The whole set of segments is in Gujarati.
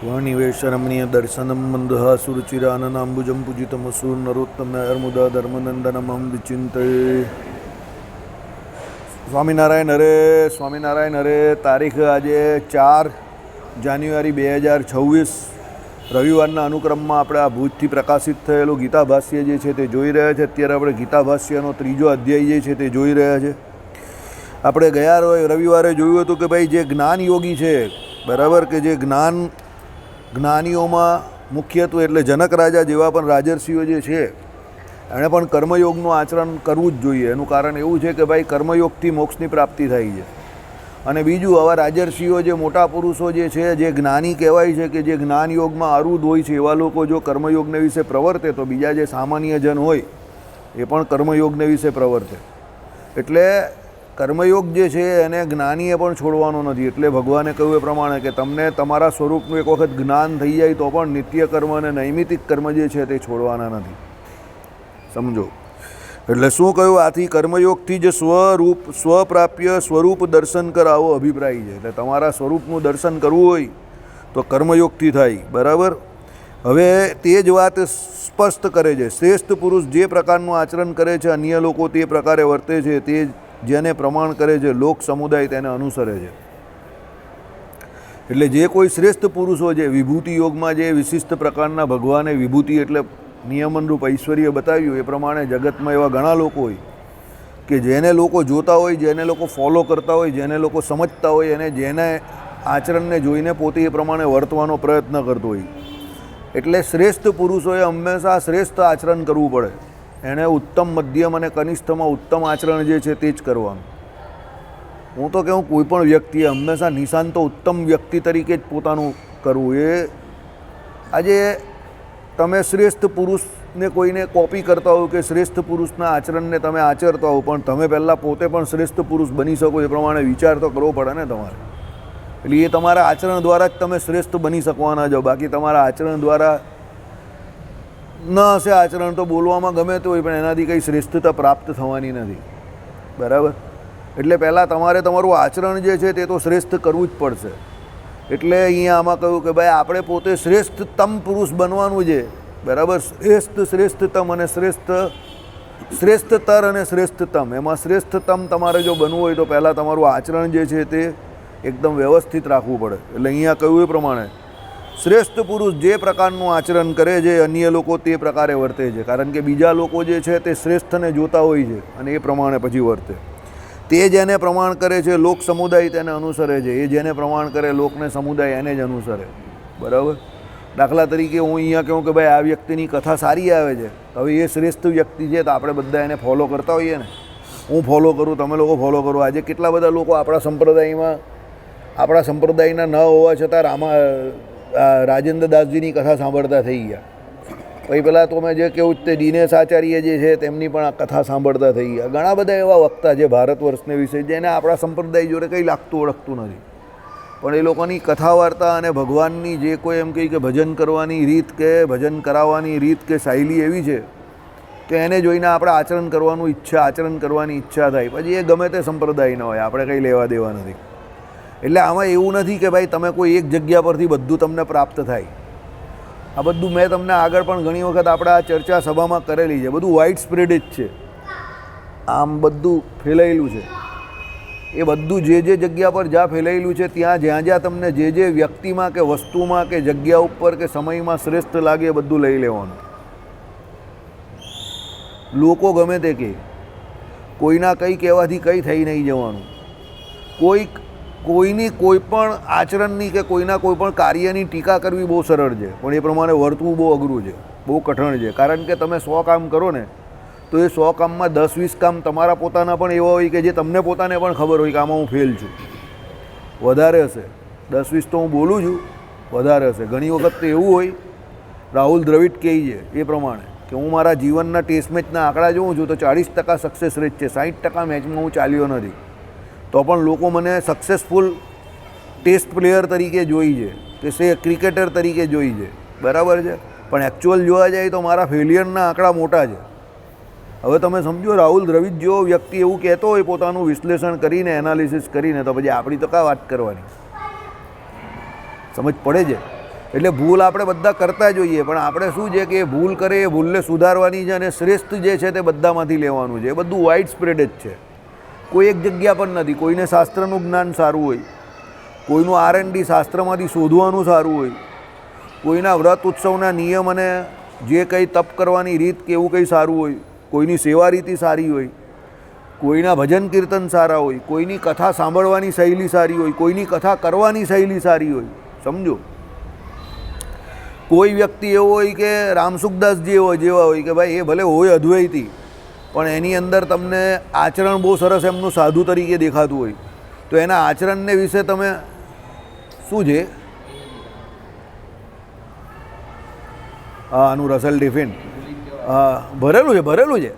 वाणिवेशरमणीय दर्शनम मंदहा सुरुचिराननाम्बुजं पूजितमसूर नरोत्तम नरमुदा धर्मनंदनमं विचिंते। સ્વામિનારાયણ હરે તારીખ આજે 4 જાન્યુઆરી 2026 રવિવારના અનુક્રમમાં આપણે આ ભુજથી પ્રકાશિત થયેલું ગીતા ભાષ્ય જે છે તે જોઈ રહ્યા છે। અત્યારે આપણે ગીતા ભાષ્યનો 3જો અધ્યાય જે છે તે જોઈ રહ્યા છે। આપણે ગયા રવિવારે જોયું હતું કે ભાઈ જે જ્ઞાન યોગી છે, બરાબર, કે જે જ્ઞાનીઓમાં મુખ્યત્વે એટલે જનક રાજા જેવા પણ રાજર્ષિઓ જે છે એણે પણ કર્મયોગનું આચરણ કરવું જ જોઈએ। એનું કારણ એવું છે કે ભાઈ કર્મયોગથી મોક્ષની પ્રાપ્તિ થાય છે। અને બીજું, આવા રાજર્ષિઓ જે મોટા પુરુષો જે છે, જે જ્ઞાની કહેવાય છે, કે જે જ્ઞાન યોગમાં આરૂઢ હોય છે, એવા લોકો જો કર્મયોગને વિશે પ્રવર્તે તો બીજા જે સામાન્ય જન હોય એ પણ કર્મયોગને વિશે પ્રવર્તે। એટલે કર્મયોગ જે છે એને જ્ઞાનીએ પણ છોડવાનો નથી। એટલે ભગવાને કહ્યું એ પ્રમાણે કે તમને તમારા સ્વરૂપનું એક વખત જ્ઞાન થઈ જાય તો પણ નિત્ય કર્મ અને નૈમિતિક કર્મ જે છે તે છોડવાના નથી, સમજો। એટલે શું કહ્યું? આથી કર્મયોગથી જ સ્વપ્રાપ્ય સ્વરૂપ દર્શન કરાવો અભિપ્રાય છે। એટલે તમારા સ્વરૂપનું દર્શન કરવું હોય તો કર્મયોગથી થાય, બરાબર। હવે તે જ વાત સ્પષ્ટ કરે છે, શ્રેષ્ઠ પુરુષ જે પ્રકારનું આચરણ કરે છે, અન્ય લોકો તે પ્રકારે વર્તે છે, તે જેને પ્રમાણ કરે છે, લોક સમુદાય તેને અનુસરે છે। એટલે જે કોઈ શ્રેષ્ઠ પુરુષો છે, વિભૂતિ યોગમાં જે વિશિષ્ટ પ્રકારના ભગવાને વિભૂતિ એટલે નિયમનરૂપ ઐશ્વર્ય બતાવ્યું એ પ્રમાણે જગતમાં એવા ઘણા લોકો હોય કે જેને લોકો જોતા હોય, જેને લોકો ફોલો કરતા હોય, જેને લોકો સમજતા હોય અને જેને આચરણને જોઈને પોતે એ પ્રમાણે વર્તવાનો પ્રયત્ન કરતો હોય। એટલે શ્રેષ્ઠ પુરુષોએ હંમેશા શ્રેષ્ઠ આચરણ કરવું પડે। એણે ઉત્તમ, મધ્યમ અને કનિષ્ઠમાં ઉત્તમ આચરણ જે છે તે જ કરવાનું। હું તો કહું, કોઈ પણ વ્યક્તિએ હંમેશા નિશાન તો ઉત્તમ વ્યક્તિ તરીકે જ પોતાનું કરવું। એ આજે તમે શ્રેષ્ઠ પુરુષને કોઈને કોપી કરતા હો કે શ્રેષ્ઠ પુરુષના આચરણને તમે આચરતા હો, પણ તમે પહેલાં પોતે પણ શ્રેષ્ઠ પુરુષ બની શકો એ પ્રમાણે વિચાર તો કરવો પડે ને તમારે। એટલે એ તમારા આચરણ દ્વારા જ તમે શ્રેષ્ઠ બની શકવાના છો। બાકી તમારા આચરણ દ્વારા ન હશે આચરણ તો બોલવામાં ગમે તે હોય પણ એનાથી કંઈ શ્રેષ્ઠતા પ્રાપ્ત થવાની નથી, બરાબર। એટલે પહેલાં તમારે તમારું આચરણ જે છે તે તો શ્રેષ્ઠ કરવું જ પડશે। એટલે અહીંયા આમાં કહ્યું કે ભાઈ આપણે પોતે શ્રેષ્ઠતમ પુરુષ બનવાનું છે, બરાબર। શ્રેષ્ઠતમ અને શ્રેષ્ઠતર અને શ્રેષ્ઠતમ, એમાં શ્રેષ્ઠતમ તમારે જો બનવું હોય તો પહેલાં તમારું આચરણ જે છે તે એકદમ વ્યવસ્થિત રાખવું પડે। એટલે અહીંયા કહ્યું એ પ્રમાણે શ્રેષ્ઠ પુરુષ જે પ્રકારનું આચરણ કરે છે, અન્ય લોકો તે પ્રકારે વર્તે છે। કારણ કે બીજા લોકો જે છે તે શ્રેષ્ઠને જોતા હોય છે અને એ પ્રમાણે પછી વર્તે। તે જેને પ્રમાણ કરે છે, લોક સમુદાય તેને અનુસરે છે। એ જેને પ્રમાણ કરે, લોકને સમુદાય એને જ અનુસરે, બરાબર। દાખલા તરીકે હું અહીંયા કહું કે ભાઈ આ વ્યક્તિની કથા સારી આવે છે, હવે એ શ્રેષ્ઠ વ્યક્તિ છે તો આપણે બધા એને ફોલો કરતા હોઈએ ને। હું ફોલો કરું, તમે લોકો ફોલો કરો। આજે કેટલા બધા લોકો આપણા સંપ્રદાયના ન હોવા છતાં રાજેન્દ્ર દાસજીની કથા સાંભળતા થઈ ગયા। પછી પહેલાં તો મેં જે કહ્યું તે દિનેશ આચાર્ય જે છે તેમની પણ આ કથા સાંભળતા થઈ ગયા। ઘણા બધા એવા વક્તા છે ભારત વર્ષને વિશે જેને આપણા સંપ્રદાય જોડે કંઈ લાગતું ઓળખતું નથી, પણ એ લોકોની કથા વાર્તા અને ભગવાનની જે કોઈ એમ કહે કે ભજન કરવાની રીત કે ભજન કરાવવાની રીત કે શૈલી એવી છે કે એને જોઈને આપણે આચરણ કરવાની ઈચ્છા થાય। પછી એ ગમે તે સંપ્રદાયના હોય, આપણે કંઈ લેવા દેવા નથી। એટલે આમાં એવું નથી કે ભાઈ તમે કોઈ એક જગ્યા પરથી બધું તમને પ્રાપ્ત થાય। આ બધું મેં તમને આગળ પણ ઘણી વખત આપણે આ ચર્ચા સભામાં કરેલી છે। બધું વાઇડ સ્પ્રેડ જ છે, આમ બધું ફેલાયેલું છે। એ બધું જે જગ્યા પર જ્યાં ફેલાયેલું છે જ્યાં તમને જે વ્યક્તિમાં કે વસ્તુમાં કે જગ્યા ઉપર કે સમયમાં શ્રેષ્ઠ લાગે એ બધું લઈ લેવાનું। લોકો ગમે તે કહે, કોઈના કંઈ કહેવાથી કંઈ થઈ નહીં જવાનું। કોઈની કોઈ પણ આચરણની કે કોઈના કોઈ પણ કાર્યની ટીકા કરવી બહુ સરળ છે, પણ એ પ્રમાણે વર્તવું બહુ અઘરું છે, બહુ કઠણ છે। કારણ કે તમે 100 કામ કરો ને તો એ 100 કામમાં 10-20 કામ તમારા પોતાના પણ એવા હોય કે જે તમને પોતાને પણ ખબર હોય કે આમાં હું ફેલ છું, વધારે હશે 10-20 તો હું બોલું છું, વધારે હશે। ઘણી વખત તો એવું હોય, રાહુલ દ્રવિડ કહે છે એ પ્રમાણે કે હું મારા જીવનના ટેસ્ટ મેચના આંકડા જોઉં છું તો 40% સક્સેસ રેટ છે, 60% મેચમાં હું ચાલ્યો નથી, તો પણ લોકો મને સક્સેસફુલ ટેસ્ટ પ્લેયર તરીકે જોઈ છે કે ક્રિકેટર તરીકે જોઈ છે, બરાબર છે। પણ એકચ્યુઅલ જોવા જાય તો મારા ફેલિયરના આંકડા મોટા છે। હવે તમે સમજો, રાહુલ દ્રવિડ જેવો વ્યક્તિ એવું કહેતો હોય પોતાનું વિશ્લેષણ કરીને, એનાલિસિસ કરીને, તો પછી આપણી તો કાં વાત કરવાની, સમજ પડે છે। એટલે ભૂલ આપણે બધા કરતા જોઈએ, પણ આપણે શું છે કે એ ભૂલ કરે એ ભૂલને સુધારવાની છે અને શ્રેષ્ઠ જે છે તે બધામાંથી લેવાનું છે. એ બધું વાઇડ સ્પ્રેડ જ છે, કોઈ એક જગ્યા પર નથી. કોઈને શાસ્ત્રનું જ્ઞાન સારું હોય, કોઈનું R&D શાસ્ત્રમાંથી શોધવાનું સારું હોય, કોઈના વ્રત ઉત્સવના નિયમ અને જે કંઈ તપ કરવાની રીત કે એવું કંઈ સારું હોય, કોઈની સેવા રીતિ સારી હોય, કોઈના ભજન કીર્તન સારા હોય, કોઈની કથા સાંભળવાની શૈલી સારી હોય, કોઈની કથા કરવાની શૈલી સારી હોય. સમજો, કોઈ વ્યક્તિ એવો હોય કે રામસુખદાસજી એવો જેવા હોય કે ભાઈ એ ભલે હોય અદ્વૈતી, પણ એની અંદર તમને આચરણ બહુ સરસ એમનું સાધુ તરીકે દેખાતું હોય, તો એના આચરણને વિશે તમે શું છે આનું રસલ ટિફિન ભરેલું છે.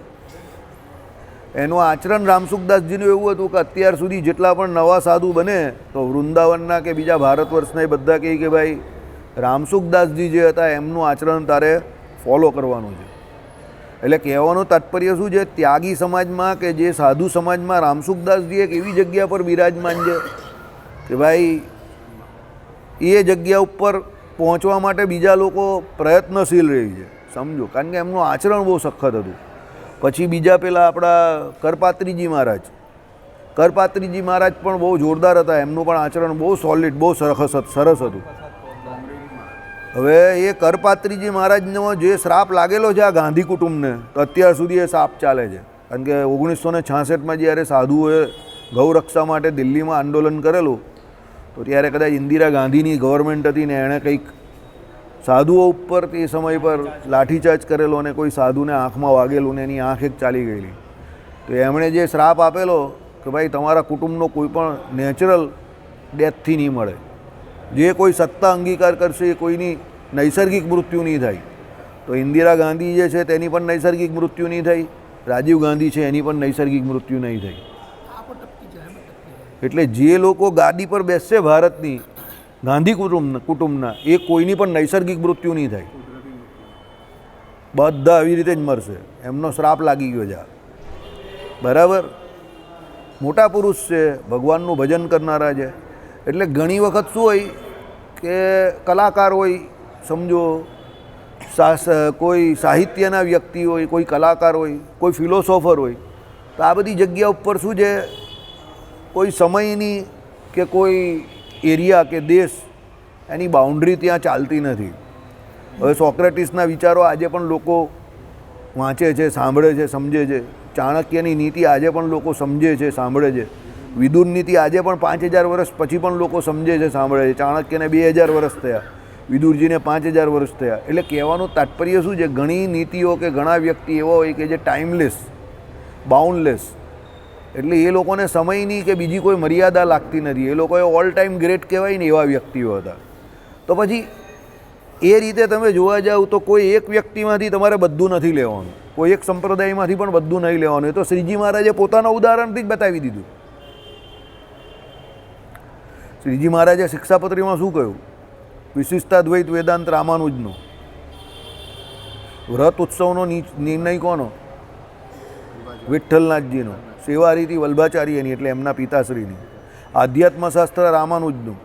એનું આચરણ રામસુખદાસજીનું એવું હતું કે અત્યાર સુધી જેટલા પણ નવા સાધુ બને તો વૃંદાવનના કે બીજા ભારત વર્ષના એ બધા કહે કે ભાઈ રામસુખદાસજી જે હતા એમનું આચરણ તારે ફોલો કરવાનું છે. એટલે કહેવાનું તાત્પર્ય શું છે, ત્યાગી સમાજમાં કે જે સાધુ સમાજમાં રામસુખદાસજી એક એવી જગ્યા પર બિરાજમાન છે કે ભાઈ એ જગ્યા ઉપર પહોંચવા માટે બીજા લોકો પ્રયત્નશીલ રહી છે. સમજો, કારણ કે એમનું આચરણ બહુ સખત હતું. પછી બીજા પેલા આપણા કરપાત્રીજી મહારાજ પણ બહુ જોરદાર હતા. એમનું પણ આચરણ બહુ સોલિડ, બહુ સરસ હતું. હવે એ કરપાત્રીજી મહારાજનો જે શ્રાપ લાગેલો છે આ ગાંધી કુટુંબને, તો અત્યાર સુધી એ શ્રાપ ચાલે છે. કારણ કે 1966માં જ્યારે સાધુઓએ ગૌરક્ષા માટે દિલ્હીમાં આંદોલન કરેલું, તો ત્યારે કદાચ ઇન્દિરા ગાંધીની ગવર્મેન્ટ હતી ને એણે કંઈક સાધુઓ ઉપર તે સમય પર લાઠીચાર્જ કરેલો અને કોઈ સાધુને આંખમાં વાગેલું ને એની આંખ એક ચાલી ગયેલી. તો એમણે જે શ્રાપ આપેલો કે ભાઈ તમારા કુટુંબનો કોઈ પણ નેચરલ ડેથથી નહીં મળે, જે કોઈ સત્તા અંગીકાર કરશે એ કોઈની નૈસર્ગિક મૃત્યુ નહીં થાય. તો ઇન્દિરા ગાંધી જે છે તેની પણ નૈસર્ગિક મૃત્યુ નહીં થઈ, રાજીવ ગાંધી છે એની પણ નૈસર્ગિક મૃત્યુ નહીં થઈ. એટલે જે લોકો ગાદી પર બેસશે ભારતની ગાંધી કુટુંબના, એ કોઈની પણ નૈસર્ગિક મૃત્યુ નહીં થાય, બધા આવી રીતે જ મરશે. એમનો શ્રાપ લાગી ગયો છે. બરાબર, મોટા પુરુષ છે, ભગવાનનું ભજન કરનારા છે. એટલે ઘણી વખત શું હોય કે કલાકાર હોય, સમજો કોઈ સાહિત્યના વ્યક્તિ હોય, કોઈ કલાકાર હોય, કોઈ ફિલોસોફર હોય, તો આ બધી જગ્યા ઉપર શું છે, કોઈ સમયની કે કોઈ એરિયા કે દેશ એની બાઉન્ડ્રી ત્યાં ચાલતી નથી. હવે સોક્રેટિસના વિચારો આજે પણ લોકો વાંચે છે, સાંભળે છે, સમજે છે. ચાણક્યની નીતિ આજે પણ લોકો સમજે છે, સાંભળે છે. વિદુર નીતિ આજે પણ 5000 વર્ષ પછી પણ લોકો સમજે છે, સાંભળે છે. ચાણક્યને 2000 વર્ષ થયા, વિદુરજીને 5000 વર્ષ થયા. એટલે કહેવાનું તાત્પર્ય શું છે, ઘણી નીતિઓ કે ઘણા વ્યક્તિ એવા હોય કે જે ટાઈમલેસ, બાઉન્ડલેસ, એટલે એ લોકોને સમયની કે બીજી કોઈ મર્યાદા લાગતી નથી. એ લોકોએ ઓલ ટાઈમ ગ્રેટ કહેવાય ને એવા વ્યક્તિઓ હતા. તો પછી એ રીતે તમે જોવા જાઓ તો કોઈ એક વ્યક્તિમાંથી તમારે બધું નથી લેવાનું, કોઈ એક સંપ્રદાયમાંથી પણ બધું નહીં લેવાનું. એ તો શ્રીજી મહારાજે પોતાના ઉદાહરણથી જ બતાવી દીધું. શ્રીજી મહારાજે શિક્ષાપત્રીમાં શું કહ્યું? વિશિષ્ટાદ્વૈત વેદાંત રામાનુજનો. વ્રત ઉત્સવનો નિર્ણય કોનો? વિઠ્ઠલનાથજીનો. સેવા રીતિ વલ્ભાચાર્યની, એટલે એમના પિતાશ્રીની. આધ્યાત્મશાસ્ત્ર રામાનુજનું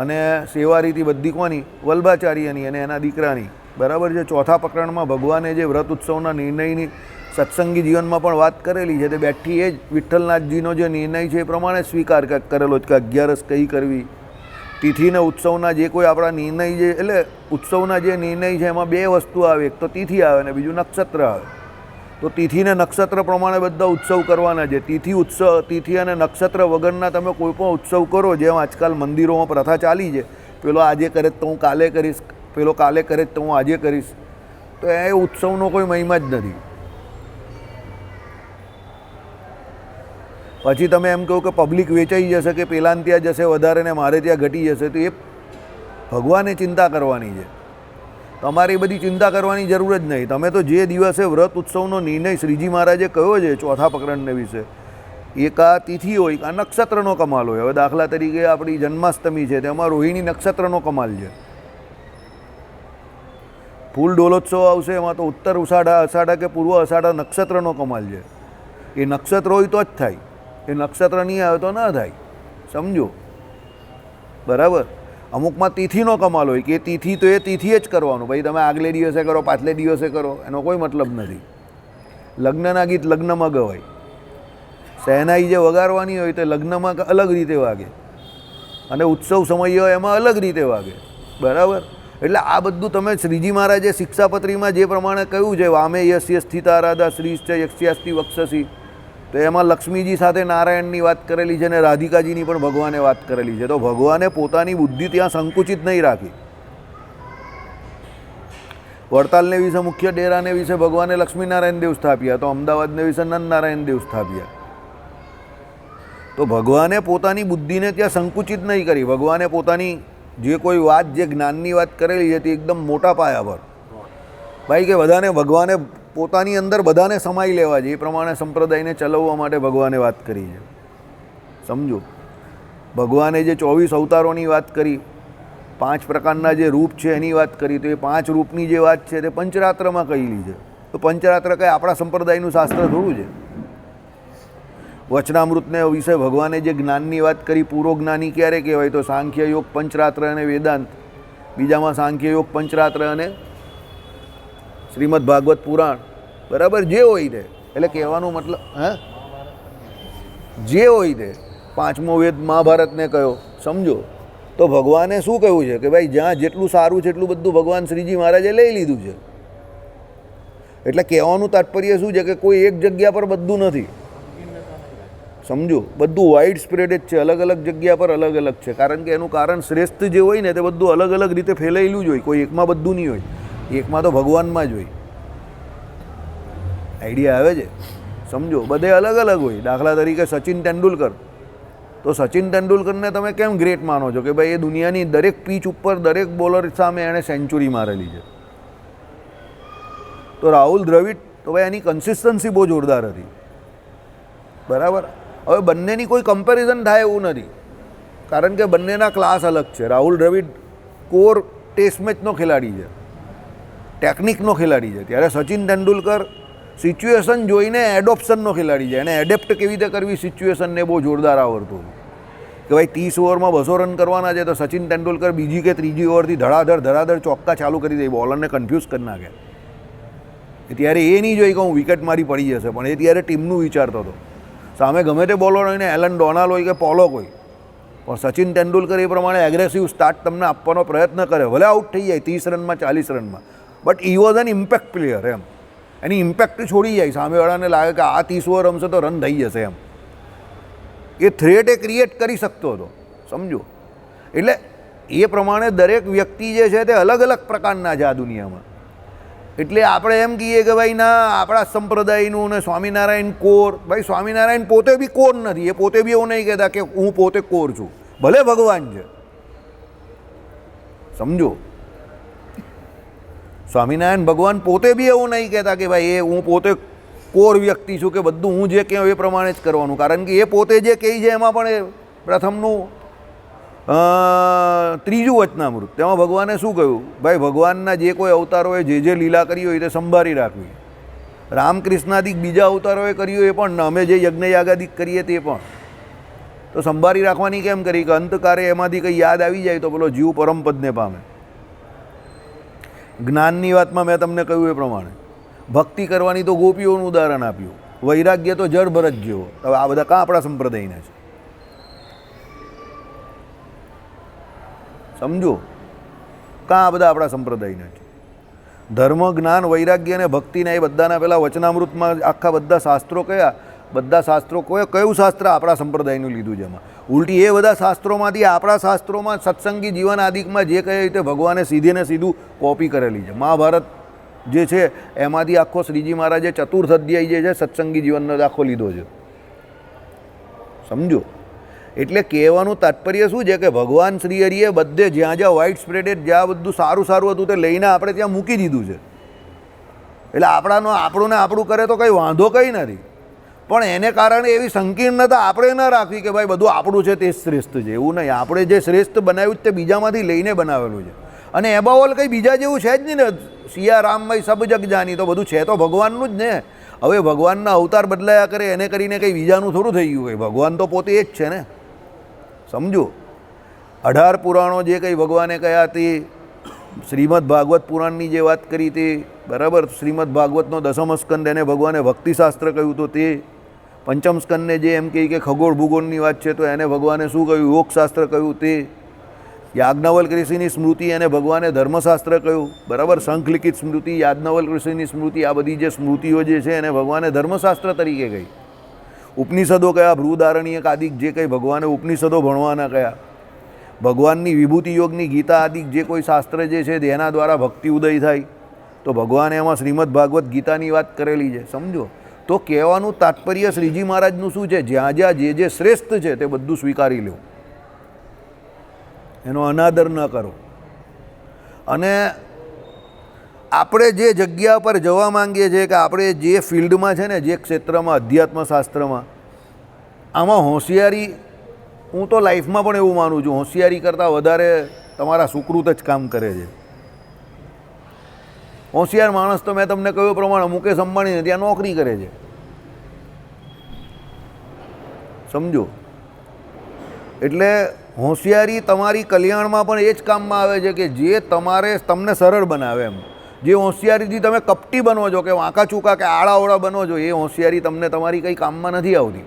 અને સેવા રીતિ બધી કોની? વલ્ભાચાર્યની અને એના દીકરાની. બરાબર છે. ચોથા પ્રકરણમાં ભગવાને જે વ્રત ઉત્સવના નિર્ણયની સત્સંગી જીવનમાં પણ વાત કરેલી છે, તે બેઠી એ જ વિઠ્ઠલનાથજીનો જે નિર્ણય છે એ પ્રમાણે સ્વીકાર કરેલો છે કે 11 કઈ કરવી, તિથિને ઉત્સવના જે કોઈ આપણા નિર્ણય છે, એટલે ઉત્સવના જે નિર્ણય છે એમાં બે વસ્તુ આવે, એક તો તિથિ આવે અને બીજું નક્ષત્ર આવે. તો તિથિને નક્ષત્ર પ્રમાણે બધા ઉત્સવ કરવાના છે. તિથિ અને નક્ષત્ર વગરના તમે કોઈ પણ ઉત્સવ કરો, જેમ આજકાલ મંદિરોમાં પ્રથા ચાલી છે, પેલો આજે કરે તો હું કાલે કરીશ, પેલો કાલે કરે તો હું આજે કરીશ, તો એ ઉત્સવનો કોઈ મહિમા જ નથી. પછી તમે એમ કહો કે પબ્લિક વેચાઈ જશે કે પેલાને ત્યાં જશે વધારે ને મારે ત્યાં ઘટી જશે, તો એ ભગવાને ચિંતા કરવાની છે. તમારે એ બધી ચિંતા કરવાની જરૂર જ નહીં. તમે તો જે દિવસે વ્રત ઉત્સવનો નિર્ણય શ્રીજી મહારાજે કહ્યો છે ચોથા પ્રકરણને વિશે, એક આ તિથિ હોય કે આ નક્ષત્રનો કમાલ હોય. હવે દાખલા તરીકે આપણી જન્માષ્ટમી છે, તેમાં રોહિણી નક્ષત્રનો કમાલ છે. ફૂલ ડોલોત્સવ આવશે, એમાં તો ઉત્તર અષાઢા કે પૂર્વ અષાઢા નક્ષત્રનો કમાલ છે. એ નક્ષત્ર હોય તો જ થાય, એ નક્ષત્ર નહીં આવે તો ન થાય. સમજો, બરાબર. અમુકમાં તિથિનો કમાલ હોય કે તિથિ તો એ તિથિએ જ કરવાનું, ભાઈ તમે આગલે દિવસે કરો પાછલે દિવસે કરો એનો કોઈ મતલબ નથી. લગ્નના ગીત લગ્નમાં ગવાય, શહેનાઈ જે વગાડવાની હોય તે લગ્નમાં અલગ રીતે વાગે અને ઉત્સવ સમય હોય એમાં અલગ રીતે વાગે, બરાબર. એટલે આ બધું તમે શ્રીજી મહારાજે શિક્ષાપત્રીમાં જે પ્રમાણે કહ્યું છે, વામે યસ્ય સ્થિતા રાધા શ્રીશ્ચ યક્ષ્યાસ્તિ વક્ષસી, તો એમાં લક્ષ્મીજી સાથે નારાયણની વાત કરેલી છે અને રાધિકાજીની પણ ભગવાને વાત કરેલી છે. તો ભગવાને પોતાની બુદ્ધિ ત્યાં સંકુચિત નહીં રાખી. વડતાલને વિશે મુખ્ય ડેરાને વિશે ભગવાને લક્ષ્મીનારાયણ દેવ સ્થાપ્યા, તો અમદાવાદને વિશે નંદનારાયણ દેવ સ્થાપ્યા. તો ભગવાને પોતાની બુદ્ધિને ત્યાં સંકુચિત નહીં કરી. ભગવાને પોતાની જે કોઈ વાત, જે જ્ઞાનની વાત કરેલી છે તે એકદમ મોટા પાયા પર, ભાઈ કે બધાને ભગવાને પોતાની અંદર બધાને સમાઈ લેવા છે, એ પ્રમાણે સંપ્રદાયને ચલાવવા માટે ભગવાને વાત કરી છે. સમજો, ભગવાને જે 24 અવતારોની વાત કરી, 5 પ્રકારના જે રૂપ છે એની વાત કરી, તો એ 5 રૂપની જે વાત છે તે પંચરાત્રમાં કહેલી છે. તો પંચરાત્ર કંઈ આપણા સંપ્રદાયનું શાસ્ત્ર થોડું છે. વચનામૃતને વિશે ભગવાને જે જ્ઞાનની વાત કરી, પૂરો જ્ઞાની ક્યારે કહેવાય, તો સાંખ્ય યોગ પંચરાત્ર અને વેદાંત, બીજામાં સાંખ્ય યોગ પંચરાત્ર અને શ્રીમદ ભાગવત પુરાણ, બરાબર. જે હોય તે, એટલે કહેવાનો મતલબ જે હોય તે, 5મો વેદ મહાભારતને કયો, સમજો. તો ભગવાને શું કહ્યું છે કે ભાઈ જ્યાં જેટલું સારું છે એટલું બધું ભગવાન શ્રીજી મહારાજે લઈ લીધું છે. એટલે કહેવાનું તાત્પર્ય શું છે કે કોઈ એક જગ્યા પર બધું નથી, સમજો. બધું વાઇડ સ્પ્રેડ જ છે, અલગ અલગ જગ્યા પર અલગ અલગ છે. કારણ કે એનું કારણ શ્રેષ્ઠ જે હોય ને તે બધું અલગ અલગ રીતે ફેલાયેલું જ હોય, કોઈ એકમાં બધું નહીં હોય. એકમાં તો ભગવાનમાં જ હોય. આઈડિયા આવે છે, સમજો. બધે અલગ અલગ હોય. દાખલા તરીકે સચિન તેંડુલકર, તો સચિન તેંડુલકરને તમે કેમ ગ્રેટ માનો છો કે ભાઈ એ દુનિયાની દરેક પીચ ઉપર દરેક બોલર સામે એણે સેન્ચુરી મારેલી છે. તો રાહુલ દ્રવિડ, તો ભાઈ એની કન્સિસ્ટન્સી બહુ જોરદાર હતી, બરાબર. હવે બંનેની કોઈ કમ્પેરિઝન થાય એવું નથી, કારણ કે બંનેના ક્લાસ અલગ છે. રાહુલ દ્રવિડ કોર ટેસ્ટ મેચનો ખેલાડી છે, ટેકનિકનો ખેલાડી છે, ત્યારે સચિન તેંડુલકર સિચ્યુએશન જોઈને એડોપ્શનનો ખેલાડી છે. એને એડેપ્ટ કેવી રીતે કરવી સિચ્યુએશનને બહુ જોરદાર આવડતું કે ભાઈ 30 ઓવરમાં 200 રન કરવાના છે, તો સચિન તેંડુલકર બીજી કે ત્રીજી ઓવરથી ધડાધડ ચોક્કા ચાલુ કરી દે, બોલરને કન્ફ્યુઝ કરી નાખે. ત્યારે એ નહીં જોઈ કે હું વિકેટ મારી પડી જશે, પણ એ ત્યારે ટીમનું વિચારતો હતો. સામે ગમે તે બોલર હોય ને, એલન ડોનાલ્ડ હોય કે પોલોક હોય, પણ સચિન તેંડુલકર એ પ્રમાણે એગ્રેસિવ સ્ટાર્ટ તમને આપવાનો પ્રયત્ન કરે. ભલે આઉટ થઈ જાય 30 રનમાં 40 રનમાં, but he was an impact player. એમ એની ઇમ્પેક્ટ છોડી જાય, સામેવાળાને લાગે કે આ 30 ઓવર રમશે તો રન થઈ જશે. એમ એ થ્રેટ એ ક્રિએટ કરી શકતો હતો, સમજો. એટલે એ પ્રમાણે દરેક વ્યક્તિ જે છે તે અલગ અલગ પ્રકારના છે આ દુનિયામાં. એટલે આપણે એમ કહીએ કે ભાઈ ના આપણા સંપ્રદાયનું ને સ્વામિનારાયણ કોર, ભાઈ સ્વામિનારાયણ પોતે બી કોર નથી. એ પોતે બી એવું નહીં કહેતા કે હું પોતે કોર છું, ભલે ભગવાન છે, સમજો. સ્વામિનારાયણ ભગવાન પોતે બી એવું નહીં કહેતા કે ભાઈ એ હું પોતે કોર વ્યક્તિ છું, કે બધું હું જે કહું એ પ્રમાણે જ કરવાનું. કારણ કે એ પોતે જે કહે છે એમાં પણ એ પ્રથમનું 3જું વચનામૃત, તેમાં ભગવાને શું કહ્યું, ભાઈ ભગવાનના જે કોઈ અવતારોએ જે લીલા કરી હોય તે સંભાળી રાખવી. રામકૃષ્ણાદિક બીજા અવતારોએ કર્યું એ પણ, અમે જે યજ્ઞ યાગાદિક કરીએ તે પણ, તો સંભાળી રાખવાની કેમ કરી કે અંતકારે એમાંથી કંઈ યાદ આવી જાય તો પેલો જીવ પરમપદને પામે. જ્ઞાનની વાતમાં મેં તમને કહ્યું એ પ્રમાણે ભક્તિ કરવાની તો ગોપીઓનું ઉદાહરણ આપ્યું, વૈરાગ્ય તો જળ ભરત જેવો. હવે આ બધા કાં આપણા સંપ્રદાયના છે, સમજો. કાં આ બધા આપણા સંપ્રદાયના છે. ધર્મ, જ્ઞાન, વૈરાગ્ય અને ભક્તિના એ બધાના પહેલાં વચનામૃતમાં આખા બધા શાસ્ત્રો કયા, બધા શાસ્ત્રો કયું શાસ્ત્ર આપણા સંપ્રદાયનું લીધું છે એમાં. ઉલટી એ બધા શાસ્ત્રોમાંથી આપણા શાસ્ત્રોમાં સત્સંગી જીવન આદિકમાં જે કહે તે ભગવાને સીધે ને સીધું કોપી કરેલી છે. મહાભારત જે છે એમાંથી આખો શ્રીજી મહારાજે ચતુર્થ અધ્યાય જે છે સત્સંગી જીવનનો આખો લીધો છે, સમજો. એટલે કહેવાનું તાત્પર્ય શું છે કે ભગવાન શ્રી હરિએ બધે જ્યાં જ્યાં વાઇડ સ્પ્રેડેડ, જ્યાં બધું સારું સારું હતું તે લઈને આપણે ત્યાં મૂકી દીધું છે. એટલે આપણું કરે તો કંઈ વાંધો કંઈ નથી, પણ એને કારણે એવી સંકીર્ણતા આપણે ન રાખવી કે ભાઈ બધું આપણું છે તે શ્રેષ્ઠ છે. એવું નહીં. આપણે જે શ્રેષ્ઠ બનાવ્યું તે બીજામાંથી લઈને બનાવેલું છે. અને એબાઓલ કંઈ બીજા જેવું છે જ નહીં ને. સિયા રામભાઈ સબ જગ જાની, તો બધું છે તો ભગવાનનું જ ને. હવે ભગવાનના અવતાર બદલાયા કરે એને કરીને કંઈ બીજાનું થોડું થઈ ગયું. ભગવાન તો પોતે એ જ છે ને, સમજો. 18 પુરાણો જે કંઈ ભગવાને કહ્યા તે, શ્રીમદ ભાગવત પુરાણની જે વાત કરી તે, બરાબર, શ્રીમદ ભાગવતનો 10મો સ્કંદ એને ભગવાને ભક્તિશાસ્ત્ર કહ્યું તો તે, પંચમ સ્કંદને જે એમ કહે કે ખગોળ ભૂગોળની વાત છે તો એને ભગવાને શું કહ્યું, યોગશાસ્ત્ર કહ્યું તે, યાજ્ઞવલ્ક ઋષિની સ્મૃતિ એને ભગવાને ધર્મશાસ્ત્ર કહ્યું, બરાબર, શંખલિખિત સ્મૃતિ, યાજ્ઞવલ્ક ઋષિની સ્મૃતિ, આ બધી જે સ્મૃતિઓ જે છે એને ભગવાને ધર્મશાસ્ત્ર તરીકે કહી. ઉપનિષદો કયા, બૃહદારણ્યક આદિક જે કંઈ ભગવાને ઉપનિષદો ભણવાના કયા, ભગવાનની વિભૂતિ યોગની ગીતા આદિક જે કોઈ શાસ્ત્ર જે છે તેના દ્વારા ભક્તિ ઉદય થાય તો ભગવાને એમાં શ્રીમદ ભાગવત ગીતાની વાત કરેલી છે. સમજો તો કહેવાનું તાત્પર્ય શ્રીજી મહારાજનું શું છે, જ્યાં જ્યાં જે શ્રેષ્ઠ છે તે બધું સ્વીકારી લો, એનો અનાદર ન કરો. અને આપણે જે જગ્યા પર જવા માંગીએ છીએ કે આપણે જે ફિલ્ડમાં છે ને, જે ક્ષેત્રમાં અધ્યાત્મશાસ્ત્રમાં, આમાં હોશિયારી, હું તો લાઈફમાં પણ એવું માનું છું, હોશિયારી કરતાં વધારે તમારા સુકૃત જ કામ કરે છે. હોશિયાર માણસ તો મેં તમને કહ્યું પ્રમાણે મુકેશ અંબાણીને ત્યાં નોકરી કરે છે. સમજો, એટલે હોશિયારી તમારી કલ્યાણમાં પણ એ જ કામમાં આવે છે કે જે તમને સરળ બનાવે. એમ જે હોશિયારીથી તમે કપટી બનો છો કે વાંકા ચૂકા કે આડાઓળા બનો છો, એ હોશિયારી તમને તમારી કંઈ કામમાં નથી આવતી,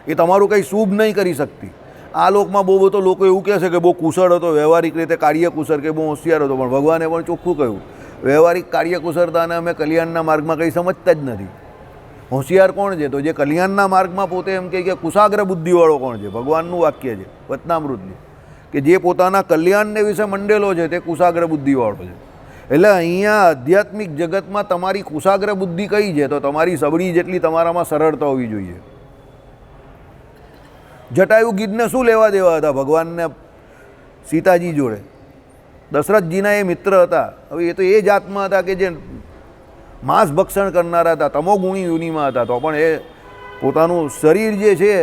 એ તમારું કંઈ શુભ નહીં કરી શકતી. આ લોકમાં બહુ બધો લોકો એવું કહે છે કે બહુ કુશળ હતો, વ્યવહારિક રીતે કાર્યકુશળ કે બહુ હોશિયાર હતો, પણ ભગવાને પણ ચોખ્ખું કહ્યું વ્યવહારિક કાર્યકુશળતાને અમે કલ્યાણના માર્ગમાં કંઈ સમજતા જ નથી. હોશિયાર કોણ છે? તો જે કલ્યાણના માર્ગમાં પોતે એમ કહે કે કુશાગ્ર બુદ્ધિવાળો કોણ છે? ભગવાનનું વાક્ય છે વચનામૃતનું કે જે પોતાના કલ્યાણને વિશે મંડેલો છે તે કુશાગ્ર બુદ્ધિવાળો છે. એટલે અહીંયા આધ્યાત્મિક જગતમાં તમારી કુશાગ્ર બુદ્ધિ કઈ છે? તો તમારી સબળી જેટલી તમારામાં સરળતા હોવી જોઈએ. જટાયુ ગીધને શું લેવા દેવા હતા ભગવાનને સીતાજી જોડે? દશરથજીના એ મિત્ર હતા. હવે એ તો એ જાતમાં હતા કે જે માંસ ભક્ષણ કરનારા હતા, તમોગુણી યોનિમાં હતા, તો પણ એ પોતાનું શરીર જે છે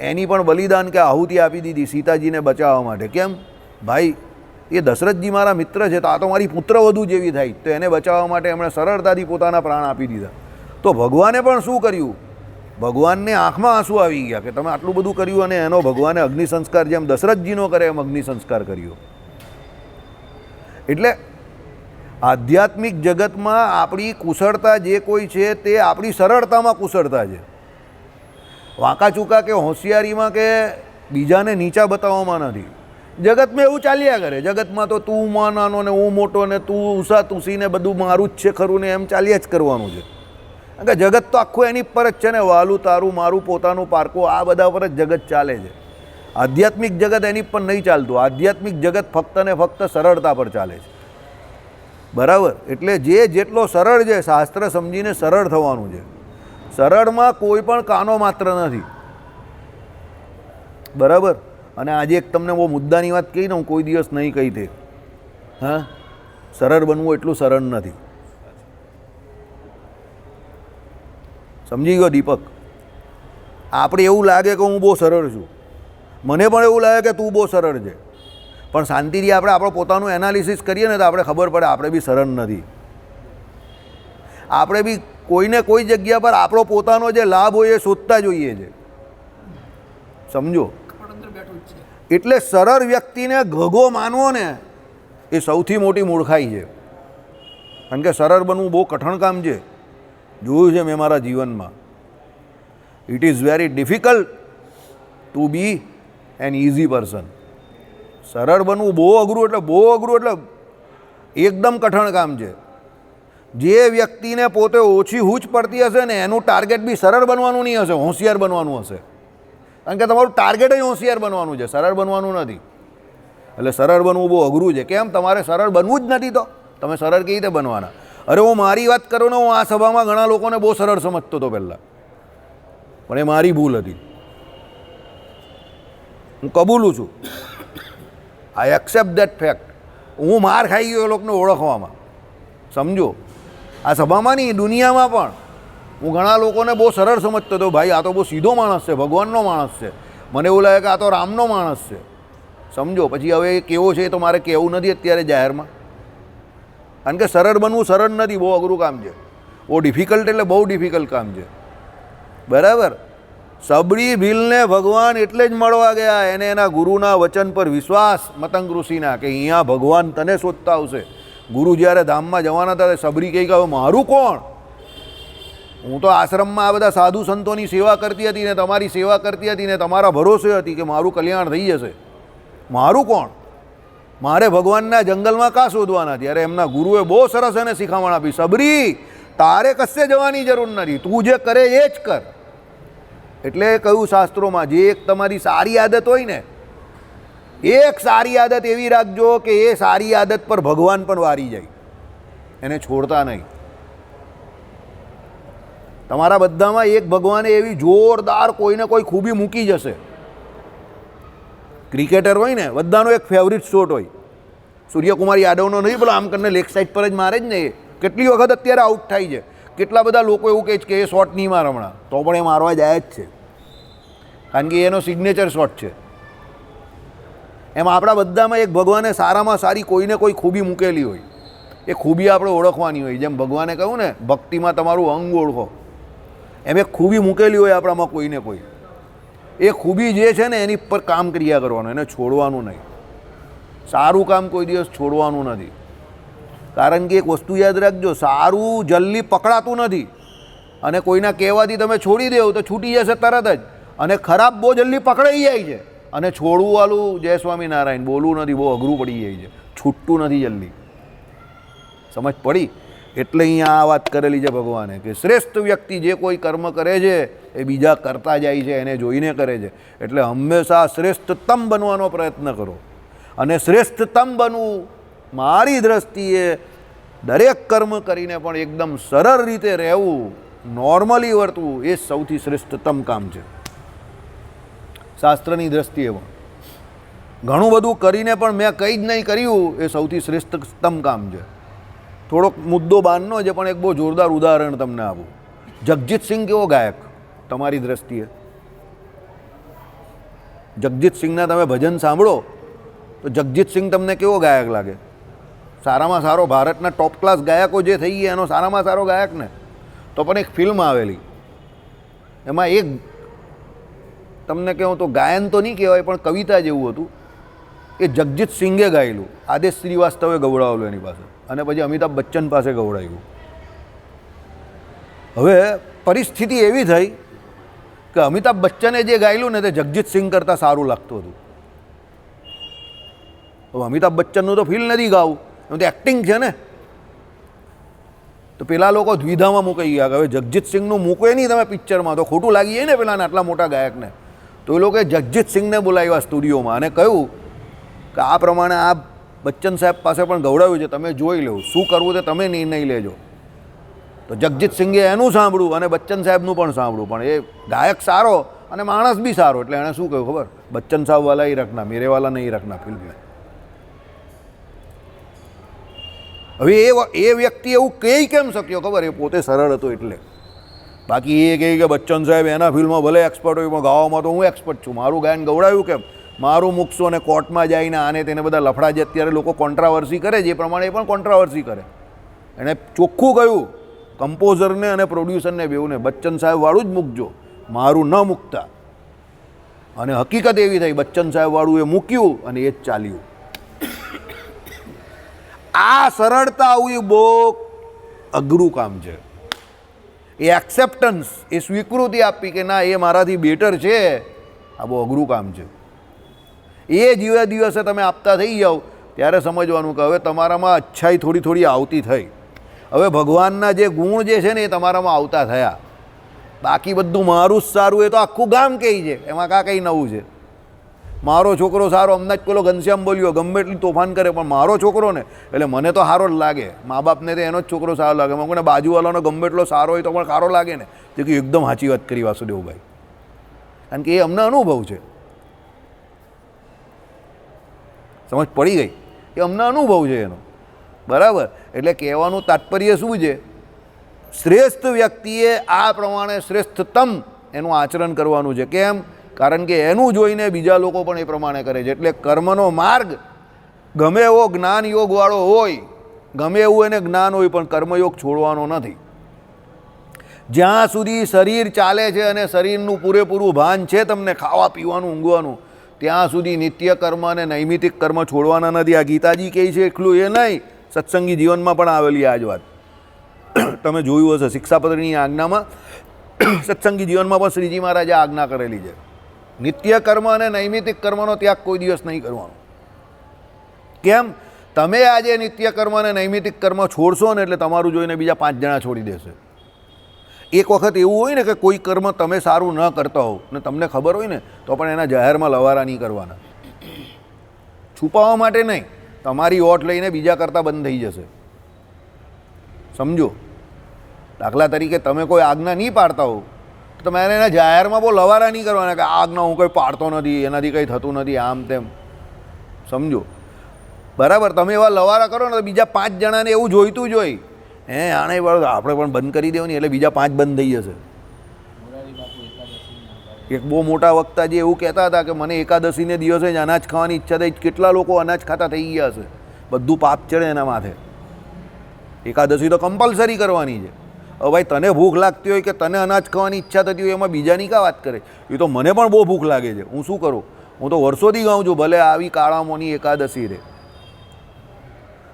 એની પણ બલિદાન કે આહુતિ આપી દીધી સીતાજીને બચાવવા માટે. કેમ? ભાઈ એ દશરથજી મારા મિત્ર છે તો આ તો મારી પુત્રવધુ જેવી થાય, તો એને બચાવવા માટે એમણે સરળતાથી પોતાના પ્રાણ આપી દીધા. તો ભગવાને પણ શું કર્યું? ભગવાનને આંખમાં આંસુ આવી ગયા કે તમે આટલું બધું કર્યું અને એનો ભગવાને અગ્નિ સંસ્કાર જેમ દશરથજીનો કરે એમ અગ્નિ સંસ્કાર કર્યો. એટલે આધ્યાત્મિક જગતમાં આપણી કુશળતા જે કોઈ છે તે આપણી સરળતામાં કુશળતા છે. વાંકા ચૂકા કે હોશિયારીમાં કે બીજાને નીચા બતાવવામાં નથી. જગતમાં એવું ચાલ્યા કરે, જગતમાં તો તું નાનો ને હું મોટો ને તું ઉષા તુસીને બધું મારું જ છે ખરું ને એમ ચાલ્યા જ કરવાનું છે. કારણ કે જગત તો આખું એની પર જ છે ને, વાલું તારું મારું પોતાનું પારકો, આ બધા પર જ જગત ચાલે છે. આધ્યાત્મિક જગત એની પર નહીં ચાલતું. આધ્યાત્મિક જગત ફક્ત ને ફક્ત સરળતા પર ચાલે છે. બરાબર? એટલે જે જેટલો સરળ છે શાસ્ત્ર સમજીને સરળ થવાનું છે. સરળમાં કોઈ પણ કાનો માત્ર નથી. બરાબર? અને આજે એક તમને બહુ મુદ્દાની વાત કહી ને, હું કોઈ દિવસ નહીં કહી તે, હા, સરળ બનવું એટલું સરળ નથી. સમજી ગયો દીપક? આપણે એવું લાગે કે હું બહુ સરળ છું, મને પણ એવું લાગે કે તું બહુ સરળ છે, પણ શાંતિથી આપણે આપણું પોતાનું એનાલિસિસ કરીએ ને તો આપણે ખબર પડે આપણે બી સરળ નથી. આપણે બી કોઈને કોઈ જગ્યા પર આપણો પોતાનો જે લાભ હોય એ શોધતા જોઈએ છે. સમજો? એટલે સરળ વ્યક્તિને ઘગો માનવો ને એ સૌથી મોટી મૂર્ખાઈ છે. કારણ કે સરળ બનવું બહુ કઠણ કામ છે. જોયું છે મેં મારા જીવનમાં. It is very difficult to be an easy person. સરળ બનવું બહુ અઘરું, એટલે બહુ અઘરું એટલે એકદમ કઠણ કામ છે. જે વ્યક્તિને પોતે ઓછી હૂંચ પડતી હશે ને એનું ટાર્ગેટ બી સરળ બનવાનું નહીં હશે, હોશિયાર બનવાનું હશે. કારણ કે તમારું ટાર્ગેટ જ હોશિયાર બનવાનું છે, સરળ બનવાનું નથી. એટલે સરળ બનવું બહુ અઘરું છે. કેમ? તમારે સરળ બનવું જ નથી તો તમે સરળ કેવી રીતે બનવાના? અરે હું મારી વાત કરું ને, હું આ સભામાં ઘણા લોકોને બહુ સરળ સમજતો હતો પહેલાં, પણ એ મારી ભૂલ હતી. હું કબૂલું છું. આઈ એક્સેપ્ટ દેટ ફેક્ટ. હું માર ખાઈ ગયો એ લોકોને ઓળખવામાં. સમજો? આ સભામાં નહીં, દુનિયામાં પણ હું ઘણા લોકોને બહુ સરળ સમજતો હતો. ભાઈ આ તો બહુ સીધો માણસ છે, ભગવાનનો માણસ છે, મને એવું લાગે કે આ તો રામનો માણસ છે. સમજો? પછી હવે એ કેવો છે એ તો મારે કહેવું નથી અત્યારે જાહેરમાં. કારણ કે સરળ બનવું સરળ નથી, બહુ અઘરું કામ છે. બહુ ડિફિકલ્ટ એટલે બહુ ડિફિકલ્ટ કામ છે. બરાબર? સબરી ભીલને ભગવાન એટલે જ મળવા ગયા, એને એના ગુરુના વચન પર વિશ્વાસ મતંગ ઋષિના કે અહીંયા ભગવાન તને શોધતા આવશે. ગુરુ જ્યારે ધામમાં જવાના હતા સબરી કહી કે મારું કોણ, હું તો આશ્રમમાં આ બધા સાધુ સંતોની સેવા કરતી હતી ને તમારી સેવા કરતી હતી ને તમારા ભરોસે હતી કે મારું કલ્યાણ થઈ જશે, મારું કોણ, મારે ભગવાનના જંગલમાં કાં શોધવાના. ત્યારે એમના ગુરુએ બહુ સરસ એને શીખામણ આપી, સબરી તારે કશે જવાની જરૂર નથી, તું જે કરે એ જ કર. એટલે કહ્યું શાસ્ત્રોમાં, જે એક તમારી સારી આદત હોય ને, એક સારી આદત એવી રાખજો કે એ સારી આદત પર ભગવાન પણ વારી જાય, એને છોડતા નહીં. તમારા બધામાં એક ભગવાને એવી જોરદાર કોઈને કોઈ ખૂબી મૂકી જશે. ક્રિકેટર હોય ને, બધાનો એક ફેવરિટ શોટ હોય. સૂર્યકુમાર યાદવનો નહીં, પેલો આમ કરીને લેગ સાઈડ પર જ મારે જ ને, એ કેટલી વખત અત્યારે આઉટ થાય છે. કેટલા બધા લોકો એવું કહે છે કે એ શોટ નહીં મારે હમણાં, તો પણ એ મારવા જાય જ છે, કારણ કે એનો સિગ્નેચર શોટ છે. એમ આપણા બધામાં એક ભગવાને સારામાં સારી કોઈને કોઈ ખૂબી મૂકેલી હોય, એ ખૂબી આપણે ઓળખવાની હોય. જેમ ભગવાને કહ્યું ને, ભક્તિમાં તમારું અંગ ઓળખો, એમ એક ખૂબી મૂકેલી હોય આપણામાં કોઈને કોઈ. એ ખૂબી જે છે ને એની પર કામ કર્યા કરવાનું, એને છોડવાનું નહીં. સારું કામ કોઈ દિવસ છોડવાનું નથી, કારણ કે એક વસ્તુ યાદ રાખજો, સારું જલ્દી પકડાતું નથી, અને કોઈના કહેવાથી તમે છોડી દેવો તો છૂટી જશે તરત જ, અને ખરાબ બહુ જલ્દી પકડાઈ જાય છે. અને છોડવું વાળું જય સ્વામિનારાયણ બોલવું નથી, બહુ અઘરું પડી જાય છે, છૂટતું નથી જલ્દી. સમજ પડી? એટલે અહીંયા આ વાત કરેલી છે ભગવાને કે શ્રેષ્ઠ વ્યક્તિ જે કોઈ કર્મ કરે છે એ બીજા કરતા જાય છે, એને જોઈને કરે છે. એટલે હંમેશા શ્રેષ્ઠતમ બનવાનો પ્રયત્ન કરો, અને શ્રેષ્ઠતમ બનવું મારી દૃષ્ટિએ દરેક કર્મ કરીને પણ એકદમ સરળ રીતે રહેવું, નોર્મલી વર્તવું, એ સૌથી શ્રેષ્ઠતમ કામ છે શાસ્ત્રની દૃષ્ટિએ. પણ ઘણું બધું કરીને પણ મેં કંઈ જ નહીં કર્યું, એ સૌથી શ્રેષ્ઠતમ કામ છે. થોડોક મુદ્દો બહારનો છે, પણ એક બહુ જોરદાર ઉદાહરણ તમને આપું. જગજીત સિંહ કેવો ગાયક તમારી દૃષ્ટિએ? જગજીત સિંહના તમે ભજન સાંભળો તો જગજીત સિંહ તમને કેવો ગાયક લાગે? સારામાં સારો ભારતના ટોપ ક્લાસ ગાયકો જે થઈ ગયા એનો સારામાં સારો ગાયક ને. તો પણ એક ફિલ્મ આવેલી, એમાં એક તમને કહું તો ગાયન તો નહીં કહેવાય પણ કવિતા જેવું હતું, એ જગજીત સિંઘે ગાયેલું, આદેશ શ્રીવાસ્તવે ગવડાવેલું એની પાસે, અને પછી અમિતાભ બચ્ચન પાસે ગવડાવ્યું. હવે પરિસ્થિતિ એવી થઈ કે અમિતાભ બચ્ચને જે ગાયેલું ને તે જગજીત સિંહ કરતાં સારું લાગતું હતું. તો અમિતાભ બચ્ચનનું તો ફીલ નથી ગાવું, એમ તો એક્ટિંગ છે ને. તો પેલા લોકો દ્વિધામાં મુકાઈ ગયા કે હવે જગજીત સિંહનું મૂકે નહીં તમે પિક્ચરમાં તો ખોટું લાગી જાય ને પેલાને, આટલા મોટા ગાયકને. તો એ લોકોએ જગજીત સિંહને બોલાવ્યા સ્ટુડિયોમાં અને કહ્યું કે આ પ્રમાણે આ બચ્ચન સાહેબ પાસે પણ ગવડાવ્યું છે, તમે જોઈ લો શું કરવું તે તમે નિર્ણય લેજો. તો જગજીત સિંઘે એનું સાંભળ્યું અને બચ્ચન સાહેબનું પણ સાંભળ્યું, પણ એ ગાયક સારો અને માણસ બી સારો, એટલે એણે શું કહ્યું ખબર? બચ્ચન સાહેબ વાલા ही रखना, मेरे वाला नहीं रखना फिल्म में. હવે એ વ્યક્તિ એવું કહી કેમ શક્યો ખબર? એ પોતે સરળ હતો એટલે. બાકી એ કહે કે બચ્ચન સાહેબ એના ફિલ્મમાં ભલે એક્સપર્ટ હોય પણ ગાવામાં તો હું એક્સપર્ટ છું, મારું ગાયન ગવડાવ્યું કેમ, મારું મૂકશો અને કોર્ટમાં જઈને આને તેને બધા લફડા જે અત્યારે લોકો કોન્ટ્રાવર્સી કરે છે એ પ્રમાણે એ પણ કોન્ટ્રાવર્સી કરે. એણે ચોખ્ખું કહ્યું કમ્પોઝરને અને પ્રોડ્યુસરને બેઉને, બચ્ચન સાહેબ વાળું જ મૂકજો, મારું ન મૂકતા. અને હકીકત એવી થઈ, બચ્ચન સાહેબ વાળું એ મૂક્યું અને એ જ ચાલ્યું. આ સરળતા આવવી બહુ અઘરું કામ છે. એ એક્સેપ્ટન્સ, એ સ્વીકૃતિ આપવી કે ના એ મારાથી બેટર છે, આ બહુ અઘરું કામ છે. એ જીવે દિવસે તમે આપતા થઈ જાઓ ત્યારે સમજવાનું કે હવે તમારામાં અચ્છાઈ થોડી થોડી આવતી થઈ. હવે ભગવાનના જે ગુણ જે છે ને એ તમારામાં આવતા થયા. બાકી બધું મારું જ સારું એ તો આખું ગામ કહે છે, એમાં કાં કંઈ નવું છે? મારો છોકરો સારો, હમણાં જ પેલો ઘનશ્યામ બોલ્યો ગમે એટલી તોફાન કરે પણ મારો છોકરો ને એટલે મને તો સારો જ લાગે. મા બાપને તો એનો જ છોકરો સારો લાગે, મને બાજુવાળાનો ગમે એટલો સારો હોય તો પણ સારો લાગે ને. તે કે એકદમ સાચી વાત કરી વાસુદેવભાઈ, કારણ કે એ અમને અનુભવ છે. સમજ પડી ગઈ? એ અમને અનુભવ છે એનો, બરાબર? એટલે કહેવાનું તાત્પર્ય શું છે? શ્રેષ્ઠ વ્યક્તિએ આ પ્રમાણે શ્રેષ્ઠતમ એનું આચરણ કરવાનું છે. કેમ? કારણ કે એનું જોઈને બીજા લોકો પણ એ પ્રમાણે કરે છે. એટલે કર્મનો માર્ગ ગમે એવો જ્ઞાન યોગવાળો હોય, ગમે એવું એને જ્ઞાન હોય, પણ કર્મયોગ છોડવાનો નથી. જ્યાં સુધી શરીર ચાલે છે અને શરીરનું પૂરેપૂરું ભાન છે તમને ખાવા પીવાનું ઊંઘવાનું, ત્યાં સુધી નિત્ય કર્મ અને નૈમિતિક કર્મ છોડવાના નથી. આ ગીતાજી કહે છે એટલું એ નહીં, સત્સંગી જીવનમાં પણ આવેલી આ જ વાત તમે જોયું હશે. શિક્ષાપત્રીની આજ્ઞામાં સત્સંગી જીવનમાં પણ શ્રીજી મહારાજે આજ્ઞા કરેલી છે. નિત્ય કર્મ અને નૈમિતિક કર્મનો ત્યાગ કોઈ દિવસ નહીં કરવાનો. કેમ? તમે આજે નિત્ય કર્મ અને નૈમિતિક કર્મ છોડશો ને એટલે તમારું જોઈને બીજા 5 જણા છોડી દેશે. એક વખત એવું હોય ને કે કોઈ કર્મ તમે સારું ન કરતા હો ને તમને ખબર હોય ને તો પણ એના જાહેરમાં લવારા નહીં કરવાના. છુપાવવા માટે નહીં, તમારી ઓટ લઈને બીજા કરતાં બંધ થઈ જશે. સમજો. દાખલા તરીકે તમે કોઈ આજ્ઞા નહીં પાડતા હો તો તમારે એના જાહેરમાં બહુ લવારા નહીં કરવાના કે આ આજ્ઞા હું કંઈ પાડતો નથી, એનાથી કંઈ થતું નથી, આમ તેમ. સમજો બરાબર? તમે એવા લવારા કરો ને તો બીજા 5 જણાને એવું જોઈતું જ હોય, આને આપણે પણ બંધ કરી દેવાની, એટલે બીજા 5 બંધ થઈ જશે. એક બહુ મોટા વક્તાજી એવું કહેતા હતા કે મને એકાદશીને દિવસે જ અનાજ ખાવાની ઈચ્છા થઈ. કેટલા લોકો અનાજ ખાતા થઈ ગયા હશે? બધું પાપ ચડે એના માથે. એકાદશી તો કમ્પલસરી કરવાની છે. હવે ભાઈ તને ભૂખ લાગતી હોય કે તને અનાજ ખાવાની ઈચ્છા થતી હોય એમાં બીજાની કા વાત કરે? એ તો મને પણ બહુ ભૂખ લાગે છે, હું શું કરું? હું તો વર્ષોથી ગાઉં છું, ભલે આવી કાળામોની એકાદશી રહે.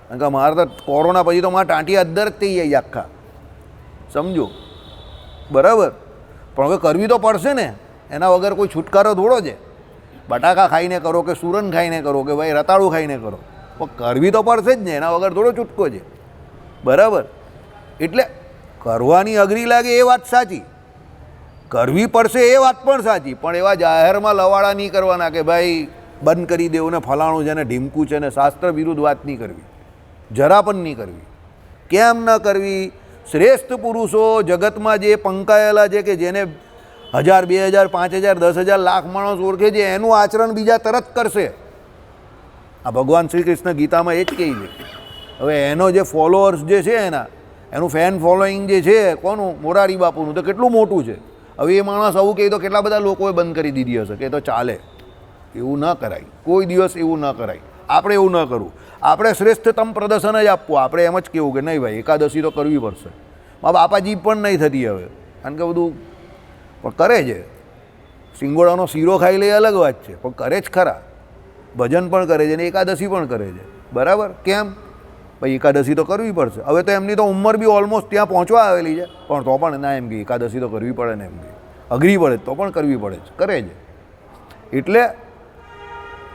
કારણ કે મારે તો કોરોના પછી તો મારા ટાંટી અદ્દર જ થઈ જાય આખા. સમજો બરાબર? પણ હવે કરવી તો પડશે ને, એના વગર કોઈ છુટકારો થોડો છે. બટાકા ખાઈને કરો કે સુરન ખાઈને કરો કે ભાઈ રતાળું ખાઈને કરો, પણ કરવી તો પડશે જ ને, એના વગર થોડો છૂટકો છે. બરાબર? એટલે કરવાની અઘરી લાગે એ વાત સાચી, કરવી પડશે એ વાત પણ સાચી, પણ એવા જાહેરમાં લવાડા નહીં કરવાના કે ભાઈ બંધ કરી દેવું ને ફલાણું છે ને ઢીમકું છે ને શાસ્ત્ર વિરુદ્ધ વાત નહીં કરવી, જરા પણ નહીં કરવી. કેમ ન કરવી? શ્રેષ્ઠ પુરુષો જગતમાં જે પંકાયેલા છે કે જેને 1000, 2000, 5000, 10,000, લાખ માણસ ઓળખે છે, એનું આચરણ બીજા તરત કરશે. આ ભગવાન શ્રી કૃષ્ણ ગીતામાં એ જ કહે છે. હવે એનો જે ફોલોઅર્સ જે છે એનું ફેન ફોલોઈંગ જે છે કોનું? મોરારી બાપુનું, તો કેટલું મોટું છે. હવે એ માણસ આવું કહે તો કેટલા બધા લોકોએ બંધ કરી દીધી હશે કે તો ચાલે. એવું ન કરાય, કોઈ દિવસ એવું ન કરાય. આપણે એવું ન કરવું. આપણે શ્રેષ્ઠતમ પ્રદર્શન જ આપવું. આપણે એમ જ કહેવું કે નહીં ભાઈ એકાદશી તો કરવી પડશે. મારા બાપાજી પણ નહીં થતી હવે, કારણ કે બધું પણ કરે છે. સિંગોડાનો શીરો ખાઈ લે અલગ વાત છે, પણ કરે જ ખરા. ભજન પણ કરે છે ને એકાદશી પણ કરે છે. બરાબર? કેમ ભાઈ? એકાદશી તો કરવી પડશે. હવે તો એમની તો ઉંમર બી ઓલમોસ્ટ ત્યાં પહોંચવા આવેલી છે, પણ તો પણ ના એમ કે એકાદશી તો કરવી પડે ને, એમ કે અઘરી પડે તો પણ કરવી પડે છે, કરે છે. એટલે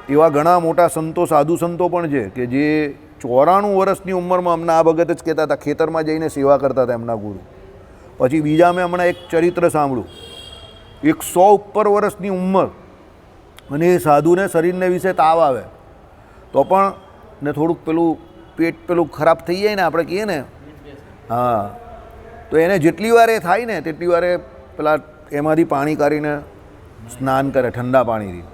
એવા ઘણા મોટા સંતો, સાધુ સંતો પણ છે કે જે 94 વર્ષની ઉંમરમાં હમણાં આ ભગત જ કહેતા હતા, ખેતરમાં જઈને સેવા કરતા હતા એમના ગુરુ. પછી બીજા મેં હમણાં એક ચરિત્ર સાંભળ્યું, 100 ઉપર વર્ષની ઉંમર અને એ સાધુને શરીરને વિશે તાવ આવે તો પણ ને થોડુંક પેલું પેટ પેલું ખરાબ થઈ જાય ને, આપણે કહીએ ને, હા, તો એને જેટલી વાર એ થાય ને તેટલી વાર પેલા એમાંથી પાણી કાઢીને સ્નાન કરે ઠંડા પાણીથી.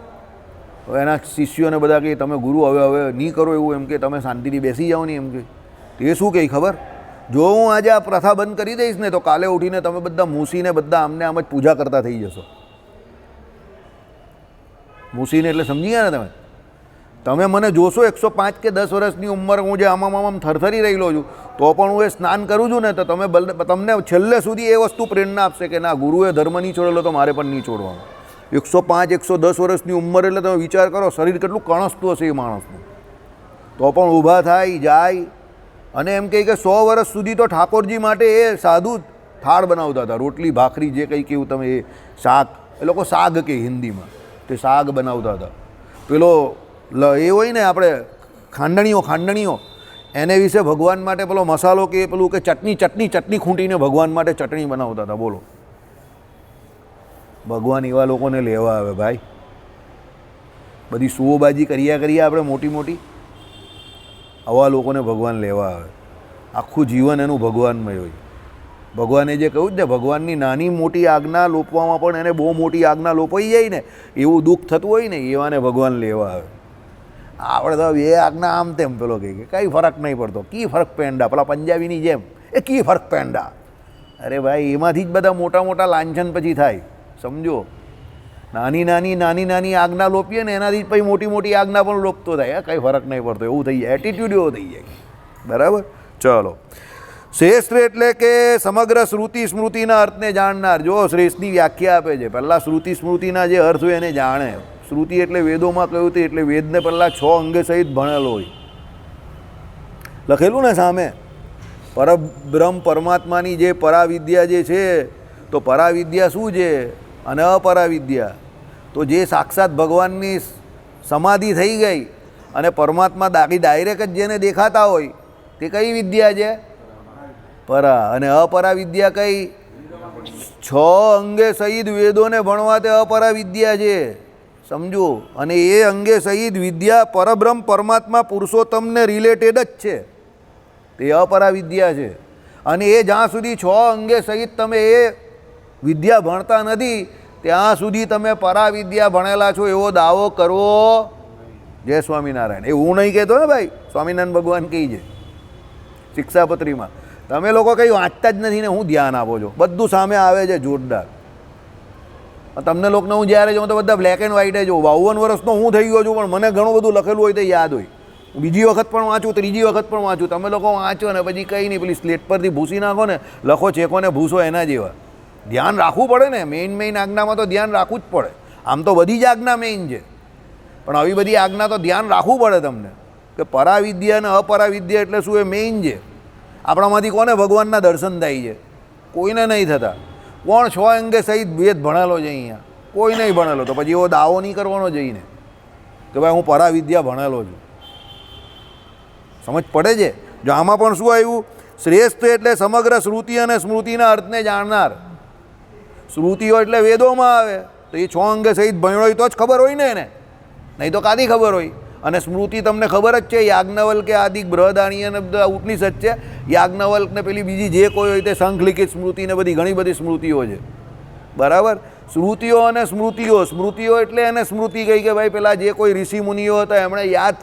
હવે એના શિષ્યોને બધા કહે તમે ગુરુ હવે નહીં કરો એવું, એમ કે તમે શાંતિથી બેસી જાઓ નહીં, એમ કે. એ શું કહે ખબર? જો હું આજે આ પ્રથા બંધ કરી દઈશ ને તો કાલે ઉઠીને તમે બધા મૂસીને બધા આમને આમ જ પૂજા કરતા થઈ જશો. મૂસીને એટલે સમજી ગયા ને તમે? તમે મને જોશો 105 કે 10 વર્ષની ઉંમર, હું જે આમ થરથરી રહેલો છું તો પણ હું એ સ્નાન કરું છું ને તો તમને છેલ્લે સુધી એ વસ્તુ પ્રેરણા આપશે કે ના, ગુરુએ ધર્મ નહીં છોડેલો તો મારે પણ નહીં છોડવાનો. 105, 110 વર્ષની ઉંમર એટલે તમે વિચાર કરો શરીર કેટલું કણસતું હશે એ માણસનું, તો પણ ઊભા થાય જાય. અને એમ કહે કે 100 વર્ષ સુધી તો ઠાકોરજી માટે એ સાધુ થાળ બનાવતા હતા, રોટલી ભાખરી જે કંઈ કેવું તમે, એ શાક, એ લોકો શાક કહે હિન્દીમાં, તે શાક બનાવતા હતા. પેલો એ હોય ને આપણે ખાંડણીઓ એને વિશે ભગવાન માટે પેલો મસાલો કે પેલું કે ચટણી ખૂંટીને ભગવાન માટે ચટણી બનાવતા હતા. બોલો, ભગવાન એવા લોકોને લેવા આવે ભાઈ. બધી સુઓબાજી કર્યા આપણે મોટી આવા લોકોને ભગવાન લેવા આવે. આખું જીવન એનું ભગવાનમય હોય. ભગવાને જે કહ્યું ને, ભગવાનની નાની મોટી આજ્ઞા લોપવામાં પણ એને બહુ મોટી આજ્ઞા લોપાઈ જાય ને એવું દુઃખ થતું હોય ને, એવાને ભગવાન લેવા આવે. આપણે તો એ આજ્ઞા આમ તેમ પેલો કહે કે કંઈ ફરક નહીં પડતો, કી ફરક પેંડા, પેલા પંજાબીની જેમ એ કી ફરક પેંડા. અરે ભાઈ, એમાંથી જ બધા મોટા લાંછન પછી થાય. સમજો, નાની આજ્ઞા લોપીએ ને એનાથી જ પછી મોટી આજ્ઞા પણ લોપતો થાય. કંઈ ફરક નહીં પડતો એવું થઈ જાય, એટીટ્યુડ એવો થઈ જાય. બરાબર? ચલો, શ્રેષ્ઠ એટલે કે સમગ્ર શ્રુતિ સ્મૃતિના અર્થને જાણનાર. જો શ્રેષ્ઠની વ્યાખ્યા આપે છે, પહેલાં શ્રુતિ સ્મૃતિના જે અર્થ હોય એને જાણે. શ્રુતિ એટલે વેદોમાં કહ્યું હતું, એટલે વેદને પહેલાં 6 અંગે સહિત ભણેલો હોય. લખેલું ને સામે પરબ્રહ્મ પરમાત્માની જે પરાવિદ્યા જે છે, તો પરાવિદ્યા શું છે અને અપરાવિદ્યા. તો જે સાક્ષાત ભગવાનની સમાધિ થઈ ગઈ અને પરમાત્મા ડાયરેક્ટ જ જેને દેખાતા હોય તે કઈ વિદ્યા છે? પરા. અને અપરા વિદ્યા કઈ? 6 અંગે સહિત વેદોને ભણવા તે અપરા વિદ્યા છે, સમજો. અને એ અંગે સહિત વિદ્યા પરબ્રહ્મ પરમાત્મા પુરુષોત્તમને રિલેટેડ જ છે, તે અપરા વિદ્યા છે. અને એ જ્યાં સુધી 6 અંગે સહિત તમે એ વિદ્યા ભણતા નથી ત્યાં સુધી તમે પરાવિદ્યા ભણેલા છો એવો દાવો કરવો. જય સ્વામિનારાયણ. એ હું નહીં કહેતો ને ભાઈ, સ્વામિનારાયણ ભગવાન કહી છે શિક્ષાપત્રીમાં. તમે લોકો કંઈ વાંચતા જ નથી ને હું ધ્યાન આપો છો, બધું સામે આવે છે જોરદાર. તમને લોકોને હું જ્યારે જોઉં તો બધા બ્લેક એન્ડ વ્હાઇટ જ જોઉં. 52 વર્ષનો હું થઈ ગયો છું, પણ મને ઘણું બધું લખેલું હોય તો યાદ હોય. બીજી વખત પણ વાંચું, ત્રીજી વખત પણ વાંચું. તમે લોકો વાંચો ને પછી કંઈ નહીં, પેલી સ્લેટ પરથી ભૂસી નાખો ને, લખો ચેકો ને ભૂસો એના જેવા. ધ્યાન રાખવું પડે ને, મેઇન આજ્ઞામાં તો ધ્યાન રાખવું જ પડે. આમ તો બધી જ આજ્ઞા મેઇન છે, પણ આવી બધી આજ્ઞા તો ધ્યાન રાખવું પડે તમને કે પરાવિદ્યા અને અપરાવિદ્યા એટલે શું, એ મેઇન છે. આપણામાંથી કોને ભગવાનના દર્શન થાય છે? કોઈને નહીં થતા. કોણ 6 અંગે સહિત વેદ ભણેલો છે અહીંયા? કોઈ નહીં ભણેલો. તો પછી એવો દાવો નહીં કરવાનો જઈને કે ભાઈ હું પરાવિદ્યા ભણેલો છું. સમજ પડે છે? જો આમાં પણ શું આવ્યું? શ્રેષ્ઠ એટલે સમગ્ર શ્રુતિ અને સ્મૃતિના અર્થને જાણનાર. શ્રુતિઓ એટલે વેદોમાં આવે, તો એ 6 અંગે સહિત ભણ્યો હોય તો જ ખબર હોય ને એને, નહીં તો કાદી ખબર હોય. અને સ્મૃતિ તમને ખબર જ છે, યાજ્ઞવલ્કે આદિક બૃહદારણ્યક અને બધા ઉપનિષદ છે. યાજ્ઞવલ્કને પેલી બીજી જે કોઈ હોય તે શંખલિખિત સ્મૃતિ ને બધી ઘણી બધી સ્મૃતિઓ છે, બરાબર. શ્રુતિઓ અને સ્મૃતિઓ એટલે એને સ્મૃતિ કહી કે ભાઈ પેલા જે કોઈ ઋષિ મુનિઓ હતા એમણે યાદ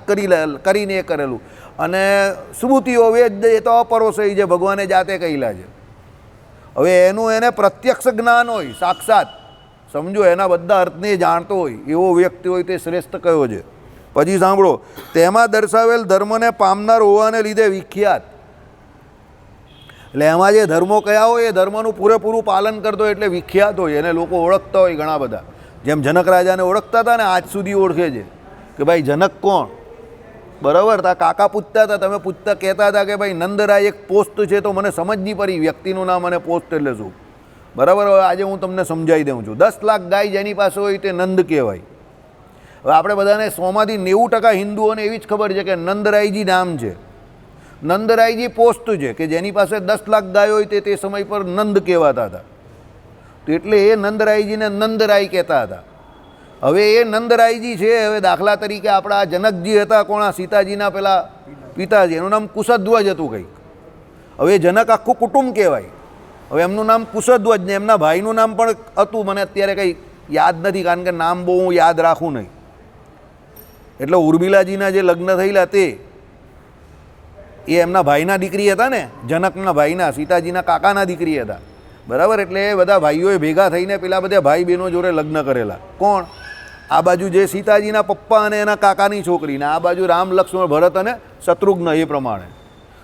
કરીને એ કરેલું. અને સ્મૃતિઓ વેદ એ તો અપરોષય છે, ભગવાને જાતે કહેલા છે. હવે એનું એને પ્રત્યક્ષ જ્ઞાન હોય, સાક્ષાત સમજો, એના બધા અર્થને જાણતો હોય એવો વ્યક્તિ હોય તે શ્રેષ્ઠ કયો છે. પછી સાંભળો, તેમાં દર્શાવેલ ધર્મને પામનાર હોવાને લીધે વિખ્યાત. એટલે એમાં જે ધર્મો કયા હોય એ ધર્મનું પૂરેપૂરું પાલન કરતો એટલે વિખ્યાત હોય, એને લોકો ઓળખતા હોય ઘણા બધા. જેમ જનક રાજાને ઓળખતા હતા ને, આજ સુધી ઓળખે છે કે ભાઈ જનક કોણ, બરાબર. તા કાકા પૂછતા હતા, તમે પૂછતા કહેતા હતા કે ભાઈ નંદરાય એક પોસ્ટ છે, તો મને સમજ નહીં પડી વ્યક્તિનું નામ અને પોસ્ટ એટલે શું, બરાબર. હવે આજે હું તમને સમજાવી દઉં છું. 10 લાખ ગાય જેની પાસે હોય તે નંદ કહેવાય. હવે આપણે બધાને 100માંથી 90% હિન્દુઓને એવી જ ખબર છે કે નંદરાયજી નામ છે, નંદરાયજી પોસ્ટ છે, કે જેની પાસે 10 લાખ ગાયો હોય તે સમય પર નંદ કહેવાતા હતા. તો એટલે એ નંદરાયજીને નંદરાય કહેતા હતા. હવે એ નંદરાયજી છે, હવે દાખલા તરીકે આપણા જનકજી હતા, કોણા, સીતાજીના પેલા પિતાજી, એનું નામ કુશધ્વજ હતું કંઈક. હવે જનક આખું કુટુંબ કહેવાય. હવે એમનું નામ કુશધ્વજ ને એમના ભાઈનું નામ પણ હતું, મને અત્યારે કંઈ યાદ નથી, કારણ કે નામ બહુ હું યાદ રાખું નહીં. એટલે ઉર્મિલાજીના જે લગ્ન થયેલા તે એ એમના ભાઈના દીકરી હતા ને, જનકના ભાઈના, સીતાજીના કાકાના દીકરી હતા, બરાબર. એટલે એ બધા ભાઈઓએ ભેગા થઈને પેલા બધા ભાઈ બહેનો જોડે લગ્ન કરેલા. કોણ? આ બાજુ જે સીતાજીના પપ્પા અને એના કાકાની છોકરીને, આ બાજુ રામ લક્ષ્મણ ભરત અને શત્રુઘ્ન, એ પ્રમાણે.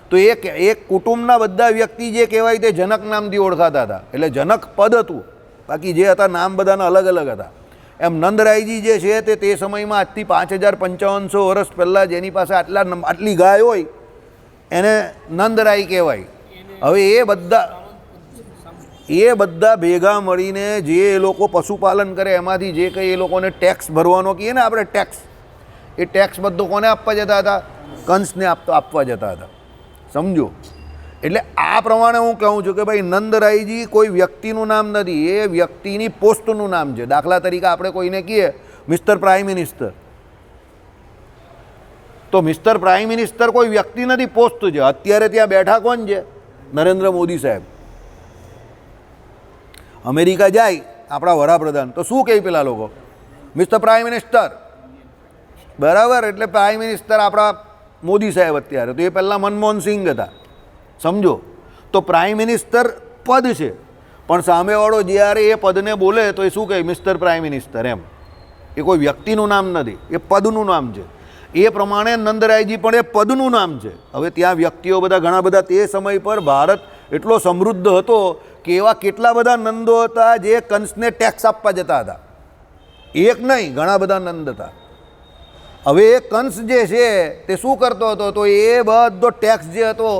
તો એક કુટુંબના બધા વ્યક્તિ જે કહેવાય તે જનક નામથી ઓળખાતા હતા. એટલે જનક પદ હતું, બાકી જે હતા નામ બધાના અલગ અલગ હતા. એમ નંદરાયજી જે છે તે સમયમાં આજથી 5500 વર્ષ પહેલાં જેની પાસે આટલી ગાય હોય એને નંદરાય કહેવાય. હવે એ બધા ભેગા મળીને જે એ લોકો પશુપાલન કરે એમાંથી જે કંઈ એ લોકોને ટેક્સ ભરવાનો કહીએ ને આપણે, ટેક્સ, એ ટેક્સ બધો કોને આપવા જતા હતા? કંસને આપવા જતા હતા, સમજો. એટલે આ પ્રમાણે હું કહું છું કે ભાઈ નંદરાયજી કોઈ વ્યક્તિનું નામ નથી, એ વ્યક્તિની પોસ્ટનું નામ છે. દાખલા તરીકે આપણે કોઈને કહીએ મિસ્ટર પ્રાઇમ મિનિસ્ટર, તો મિસ્ટર પ્રાઇમ મિનિસ્ટર કોઈ વ્યક્તિ નથી, પોસ્ટ છે. અત્યારે ત્યાં બેઠા કોણ છે? નરેન્દ્ર મોદી સાહેબ. અમેરિકા જાય આપણા વડાપ્રધાન તો શું કહે પેલા લોકો? મિસ્ટર પ્રાઇમ મિનિસ્ટર, બરાબર. એટલે પ્રાઇમ મિનિસ્ટર આપણા મોદી સાહેબ અત્યારે, તો એ પહેલાં મનમોહન સિંહ હતા, સમજો. તો પ્રાઇમ મિનિસ્ટર પદ છે, પણ સામેવાળો જ્યારે એ પદને બોલે તો એ શું કહે? Mister prime minister. એમ, એ કોઈ વ્યક્તિનું નામ નથી, એ પદનું નામ છે. એ પ્રમાણે નંદરાયજી પણ એ પદનું નામ છે. હવે ત્યાં વ્યક્તિઓ બધા ઘણા બધા તે સમય પર ભારત એટલો સમૃદ્ધ હતો કે એવા કેટલા બધા નંદો હતા જે કંસને ટેક્સ આપવા જતા હતા. એક નહીં, ઘણા બધા નંદ હતા. હવે એ કંસ જે છે તે શું કરતો હતો તો એ બધો ટેક્સ જે હતો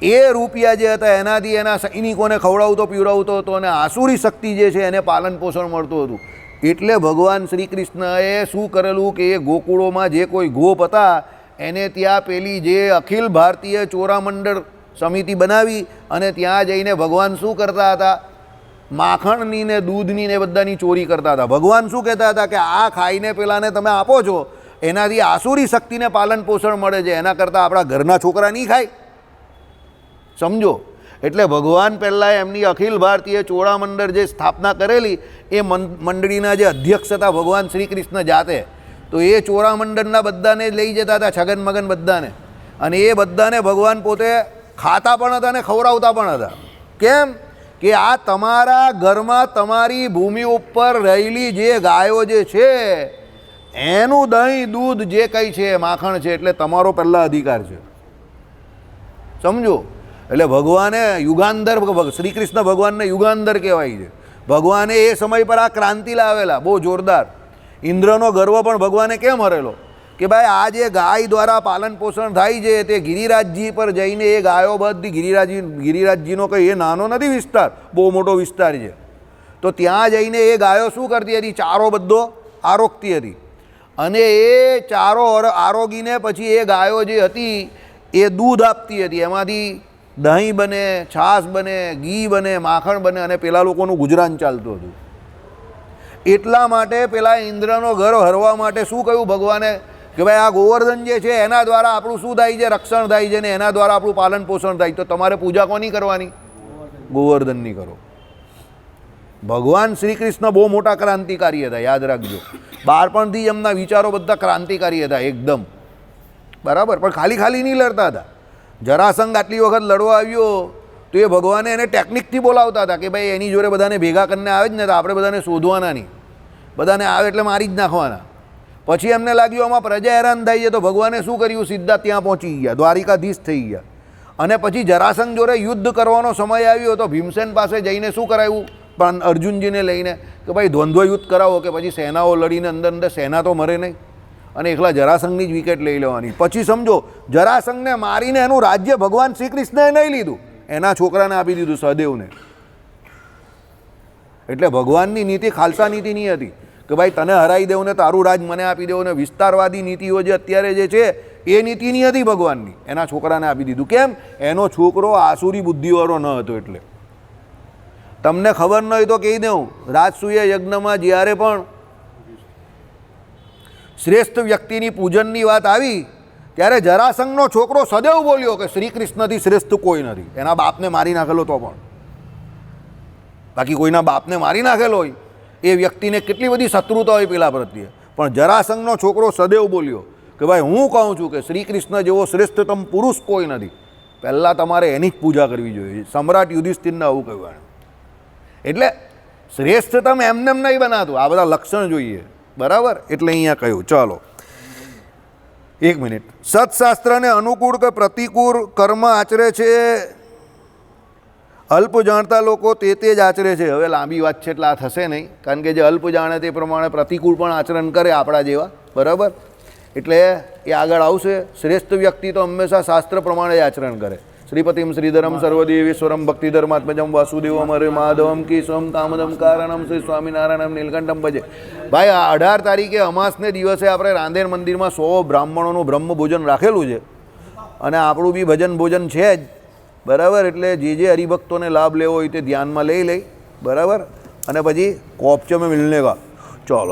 એ રૂપિયા જે હતા એનાથી એના સૈનિકોને ખવડાવતો પીવડાવતો હતો અને આસુરી શક્તિ જે છે એને પાલન પોષણ મળતું હતું. એટલે ભગવાન શ્રી કૃષ્ણએ શું કરેલું કે એ ગોકુળોમાં જે કોઈ ગોપ હતા એને ત્યાં પેલી જે અખિલ ભારતીય ચોરામંડળ સમિતિ બનાવી અને ત્યાં જઈને ભગવાન શું કરતા હતા, માખણની ને દૂધની ને બધાની ચોરી કરતા હતા. ભગવાન શું કહેતા હતા કે આ ખાઈને પેલાને તમે આપો છો એનાથી આસુરી શક્તિને પાલન પોષણ મળે છે, એના કરતાં આપણા ઘરના છોકરા નહીં ખાય. સમજો. એટલે ભગવાન પહેલાં એમની અખિલ ભારતીય ચોળામંડળ જે સ્થાપના કરેલી એ મંડળીના જે અધ્યક્ષ હતા ભગવાન શ્રી કૃષ્ણ જાતે, તો એ ચોળામંડળના બધાને લઈ જતા હતા, છગન મગન બધાને, અને એ બધાને ભગવાન પોતે ખાતા પણ હતા અને ખવડાવતા પણ હતા. કેમ કે આ તમારા ઘરમાં તમારી ભૂમિ ઉપર રહેલી જે ગાયો જે છે એનું દહીં દૂધ જે કંઈ છે માખણ છે એટલે તમારો પહેલાં અધિકાર છે. સમજો. એટલે ભગવાને યુગાંધર, શ્રી કૃષ્ણ ભગવાનને યુગાંધર કહેવાય છે. ભગવાને એ સમય પર આ ક્રાંતિ લાવેલા બહુ જોરદાર. ઇન્દ્રનો ગર્વ પણ ભગવાને કેમ હરેલો કે ભાઈ આ જે ગાય દ્વારા પાલન પોષણ થાય છે તે ગિરિરાજજી પર જઈને એ ગાયો બધી ગિરિરાજજીનો કંઈ એ નાનો નથી વિસ્તાર, બહુ મોટો વિસ્તાર છે. તો ત્યાં જઈને એ ગાયો શું કરતી હતી, ચારો બધો આરોગતી હતી અને એ ચારો આરોગીને પછી એ ગાયો જે હતી એ દૂધ આપતી હતી, એમાંથી દહીં બને, છાશ બને, ઘી બને, માખણ બને અને પેલા લોકોનું ગુજરાન ચાલતું હતું. એટલા માટે પેલા ઇન્દ્રનો ઘર હરવા માટે શું કહ્યું ભગવાને કે ભાઈ આ ગોવર્ધન જે છે એના દ્વારા આપણું શું થાય છે, રક્ષણ થાય છે ને એના દ્વારા આપણું પાલન પોષણ થાય, તો તમારે પૂજા કોની કરવાની, ગોવર્ધનની કરો. ભગવાન શ્રી કૃષ્ણ બહુ મોટા ક્રાંતિકારી હતા, યાદ રાખજો. બાળપણથી જ એમના વિચારો બધા ક્રાંતિકારી હતા એકદમ, બરાબર. પણ ખાલી નહીં લડતા હતા. જરાસંઘ આટલી વખત લડવા આવ્યો તો એ ભગવાને એને ટેકનિકથી બોલાવતા હતા કે ભાઈ એની જોડે બધાને ભેગા કરીને આવે જ ને તો આપણે બધાને શોધવાના નહીં, બધાને આવે એટલે મારી જ નાખવાના. પછી એમને લાગ્યું આમાં પ્રજા હેરાન થાય છે તો ભગવાને શું કર્યું, સીધા ત્યાં પહોંચી ગયા, દ્વારિકાધીશ થઈ ગયા. અને પછી જરાસંઘ જોડે યુદ્ધ કરવાનો સમય આવ્યો તો ભીમસેન પાસે જઈને શું કરાવ્યું, પણ અર્જુનજીને લઈને કે ભાઈ દ્વંદ્વ યુદ્ધ કરાવો કે પછી સેનાઓ લડીને અંદર સેના તો મરે નહીં અને એકલા જરાસંઘની જ વિકેટ લઈ લેવાની. પછી સમજો જરાસંઘને મારીને એનું રાજ્ય ભગવાન શ્રી કૃષ્ણએ નહીં લીધું, એના છોકરાને આપી દીધું, સહદેવને. એટલે ભગવાનની નીતિ ખાલસા નીતિ નહીં હતી કે ભાઈ તને હરાઈ દેવું ને તારું રાજ મને આપી દેવું ને વિસ્તારવાદી નીતિઓ જે અત્યારે જે છે એ નીતિ નહીં હતી ભગવાનની, એના છોકરાને આપી દીધું. કેમ? એનો છોકરો આસુરી બુદ્ધિવાળો ન હતો. એટલે તમને ખબર ન હોય તો કહી દઉં, રાજસૂય યજ્ઞમાં જ્યારે પણ શ્રેષ્ઠ વ્યક્તિની પૂજનની વાત આવી ત્યારે જરાસંઘનો છોકરો સદૈવ બોલ્યો કે શ્રી કૃષ્ણથી શ્રેષ્ઠ કોઈ નથી. એના બાપને મારી નાખેલો તો પણ, બાકી કોઈના બાપને મારી નાખેલો હોય એ વ્યક્તિને કેટલી બધી શત્રુતા હોય પેલા પ્રત્યે, પણ જરાસંઘનો છોકરો સદૈવ બોલ્યો કે ભાઈ હું કહું છું કે શ્રી કૃષ્ણ જેવો શ્રેષ્ઠતમ પુરુષ કોઈ નથી, પહેલાં તમારે એની જ પૂજા કરવી જોઈએ. સમ્રાટ યુધિષ્ઠિરને આવું કહ્યું. એટલે શ્રેષ્ઠતમ એમને નહીં બનાતું, આ બધા લક્ષણ જોઈએ, બરાબર. એટલે અહીંયા કહ્યું. ચાલો એક મિનિટ. સત્શાસ્ત્રને અનુકૂળ કે પ્રતિકૂળ કર્મ આચરે છે, અલ્પ જાણતા લોકો તે જ આચરે છે. હવે લાંબી વાત છે એટલે આ થશે નહીં, કારણ કે જે અલ્પ જાણે તે પ્રમાણે પ્રતિકૂળ પણ આચરણ કરે આપણા જેવા, બરાબર. એટલે એ આગળ આવશે. શ્રેષ્ઠ વ્યક્તિ તો હંમેશા શાસ્ત્ર પ્રમાણે જ આચરણ કરે. શ્રીપતિમ શ્રીધરમ સર્વદેવેશ્વરમ ભક્તિધર્માત્મજમ વાસુદેવમ હરે માધવમ કેશવમ કામદમ કારણમ શ્રી સ્વામિનારાયણમ નીલકંઠમ ભજે. ભાઈ આ 18 તારીખે અમાસને દિવસે આપણે રાંદેર મંદિરમાં 100 બ્રાહ્મણોનું બ્રહ્મ ભોજન રાખેલું છે અને આપણું બી ભજન ભોજન છે જ, બરાબર. એટલે જે હરિભક્તોને લાભ લેવો હોય તે ધ્યાનમાં લઈ બરાબર. અને પછી કોપચો મેં મિલને કા. ચાલો.